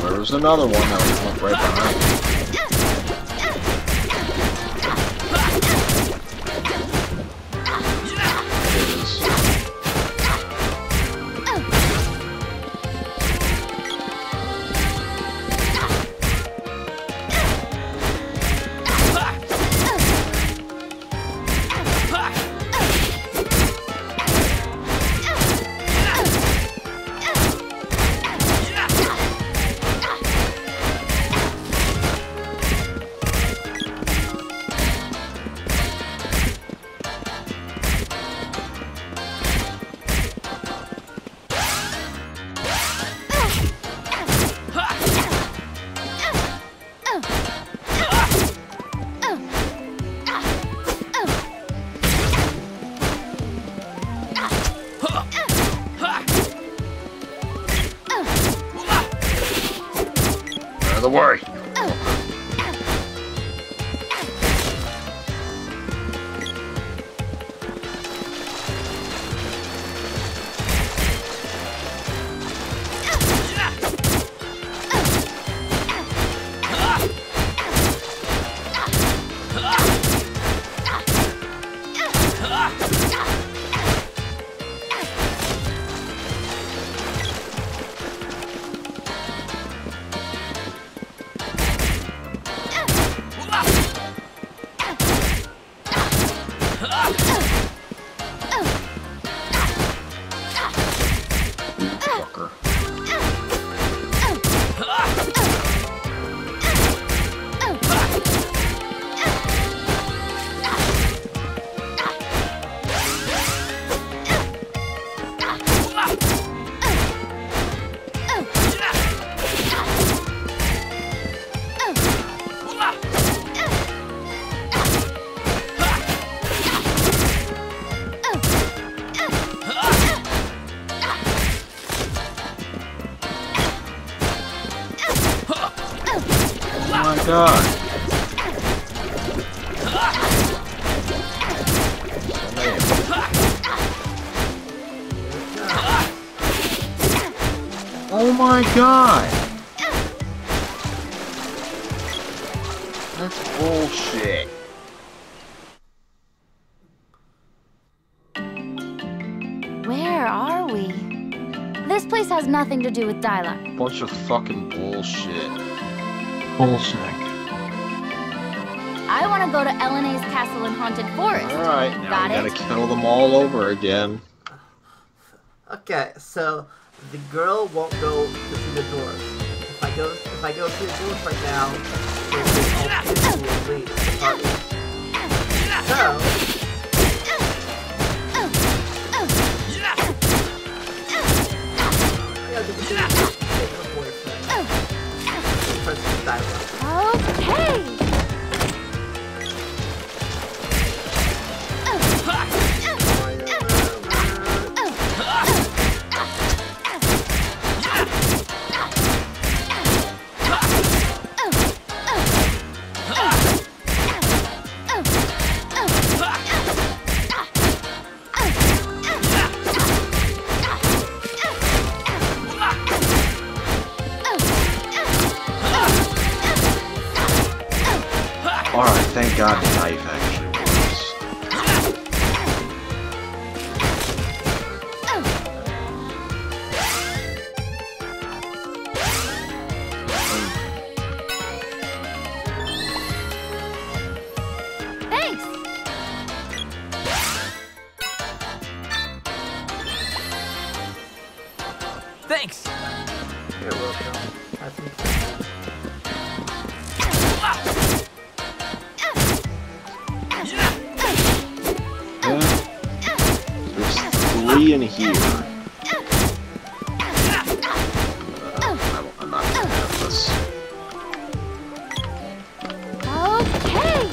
There's another one that was right behind me. Out of the way. god. Oh my god. That's bullshit. Where are we? This place has nothing to do with Dialogue. Bunch of fucking bullshit. Bullshit. I want to go to Elena's castle in Haunted Forest. Alright, now Got we it? gotta kill them all over again. Okay, so the girl won't go to see the doors. If I go see the doors right now, all people will leave the party. So Okay. Alright, thank god the knife actually works. Thanks. Thanks. you're welcome. Have some There's 3 in here. I'm not gonna have this. Okay.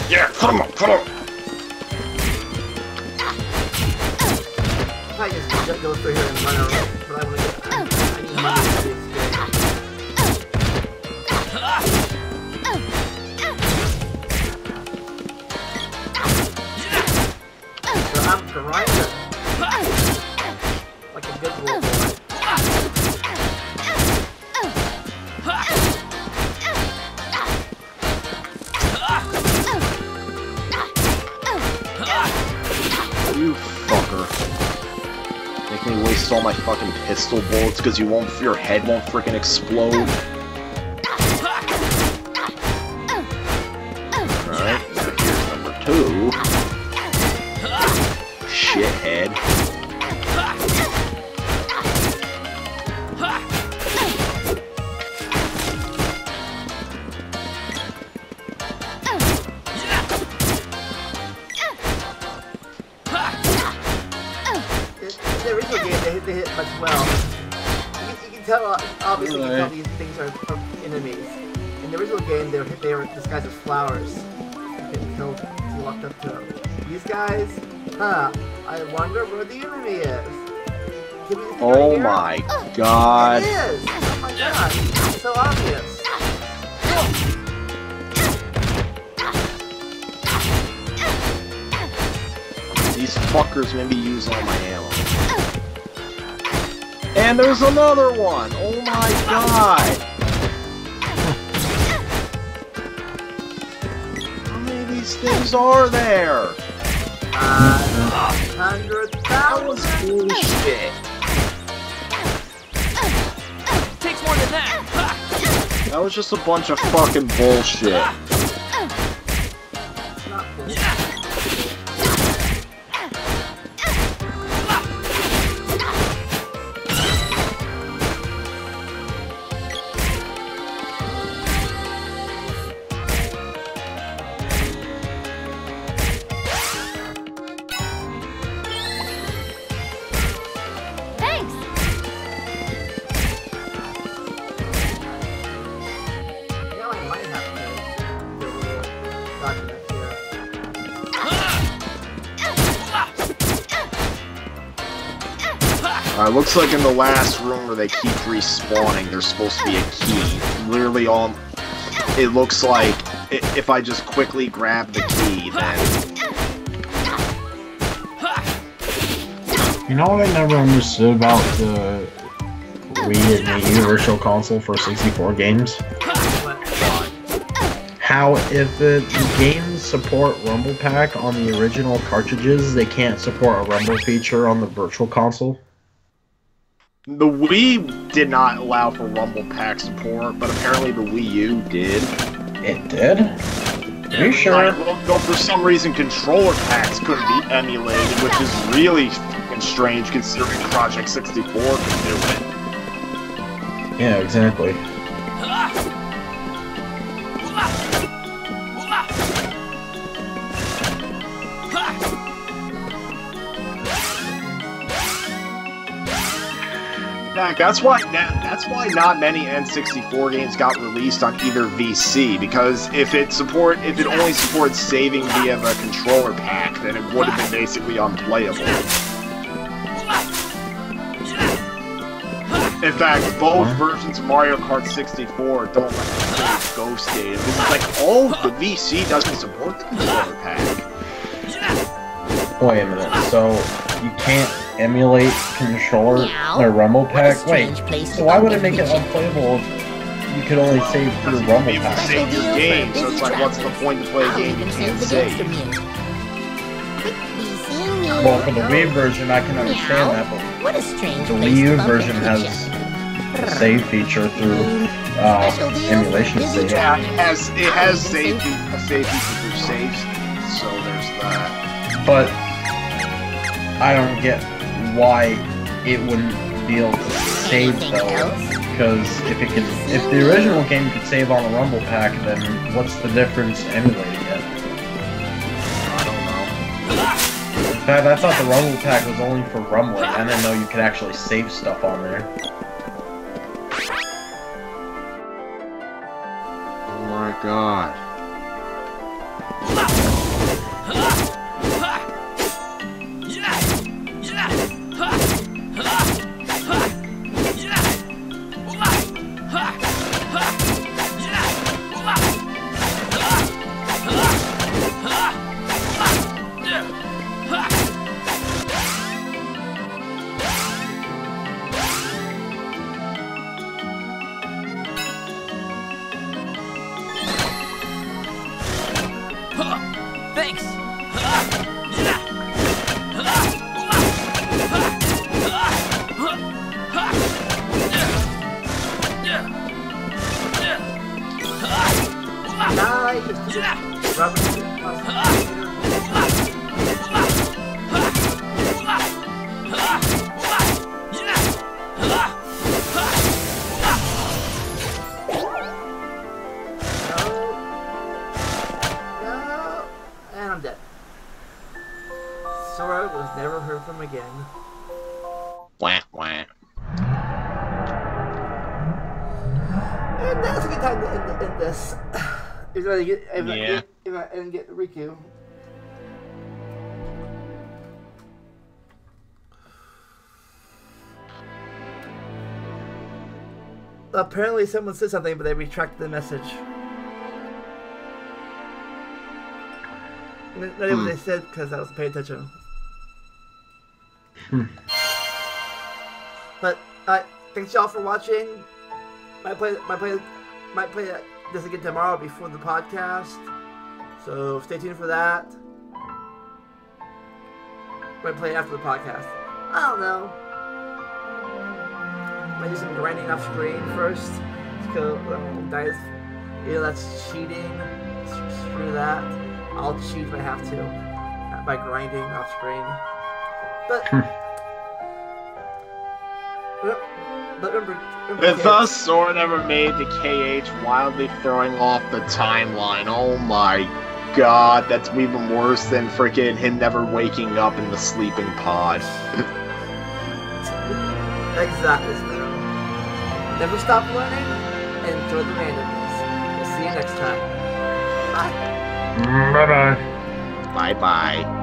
Yeah, come on, come on! I just go through here and run around, but I want to get. I need money for the experience. So I'm grinding like a good little boy. You fucker. Make me waste all my fucking pistol bullets because your head won't freaking explode. Alright, now here's number 2. Shithead. The original game, they hit much well. You can tell, obviously, you can tell these things are from enemies. In the original game, they were disguised as flowers. You can kill them if you walked up to them. These guys, huh? I wonder where the enemy is. Can we just Oh my god. It is! Oh my god! It's so obvious. These fuckers made me use all my ammo. And there's another one! Oh my god! How many of these things are there? 100,000! That was bullshit. Takes more than that. That was just a bunch of fucking bullshit. Thanks. You know, I might have to. Looks like in the last room where they keep respawning, there's supposed to be a key. Literally all... It looks like if I just quickly grab the key, then... You know what I never understood about the Wii and Wii U Virtual Console for 64 games? How if the games support Rumble Pack on the original cartridges, they can't support a Rumble feature on the Virtual Console? The Wii did not allow for Rumble Pack support, but apparently the Wii U did. It did? Are you sure? Well, for some reason, controller packs couldn't be emulated, which is really fucking strange considering Project 64 could do it. Yeah, exactly. That's why not many N64 games got released on either VC, because if it only supported saving via the controller pack, then it would have been basically unplayable. In fact, both versions of Mario Kart 64 don't let you save ghost data. This is like, oh, the VC doesn't support the controller pack. Wait a minute, so you can't emulate controller or Rumble Pack? Wait, so why would it make it unplayable if you could only save through Rumble Pack? Save your game, so it's like, what's the point to play a game you can't save? Well, for the Wii version, I can understand that, but the Wii U version has a save feature through emulation save. Yeah, it has a save feature through saves, so there's that. But I don't get why it wouldn't be able to save though, because if the original game could save on a Rumble Pack, then what's the difference emulating it? I don't know. In fact, I thought the Rumble Pack was only for rumbling. I didn't know you could actually save stuff on there. Oh my god. Thanks! And I'm dead. Sora was never heard from again. Wah, wah. And that's a good time to end this. If I get Riku. Apparently someone said something, but they retracted the message. Not even what they said, because I wasn't paying attention. But thanks y'all for watching. Might play this again tomorrow before the podcast, so stay tuned for that. Might play after the podcast. I don't know. Might do some grinding off screen first. Because guys, that's cheating. Screw that. I'll cheat if I have to by grinding off screen. But remember if the sword ever made the KH wildly throwing off the timeline, oh my god, that's even worse than freaking him never waking up in the sleeping pod. Exactly, Sparrow. Never stop learning and enjoy the randomness. We'll see you next time. Bye. Bye-bye. Bye-bye.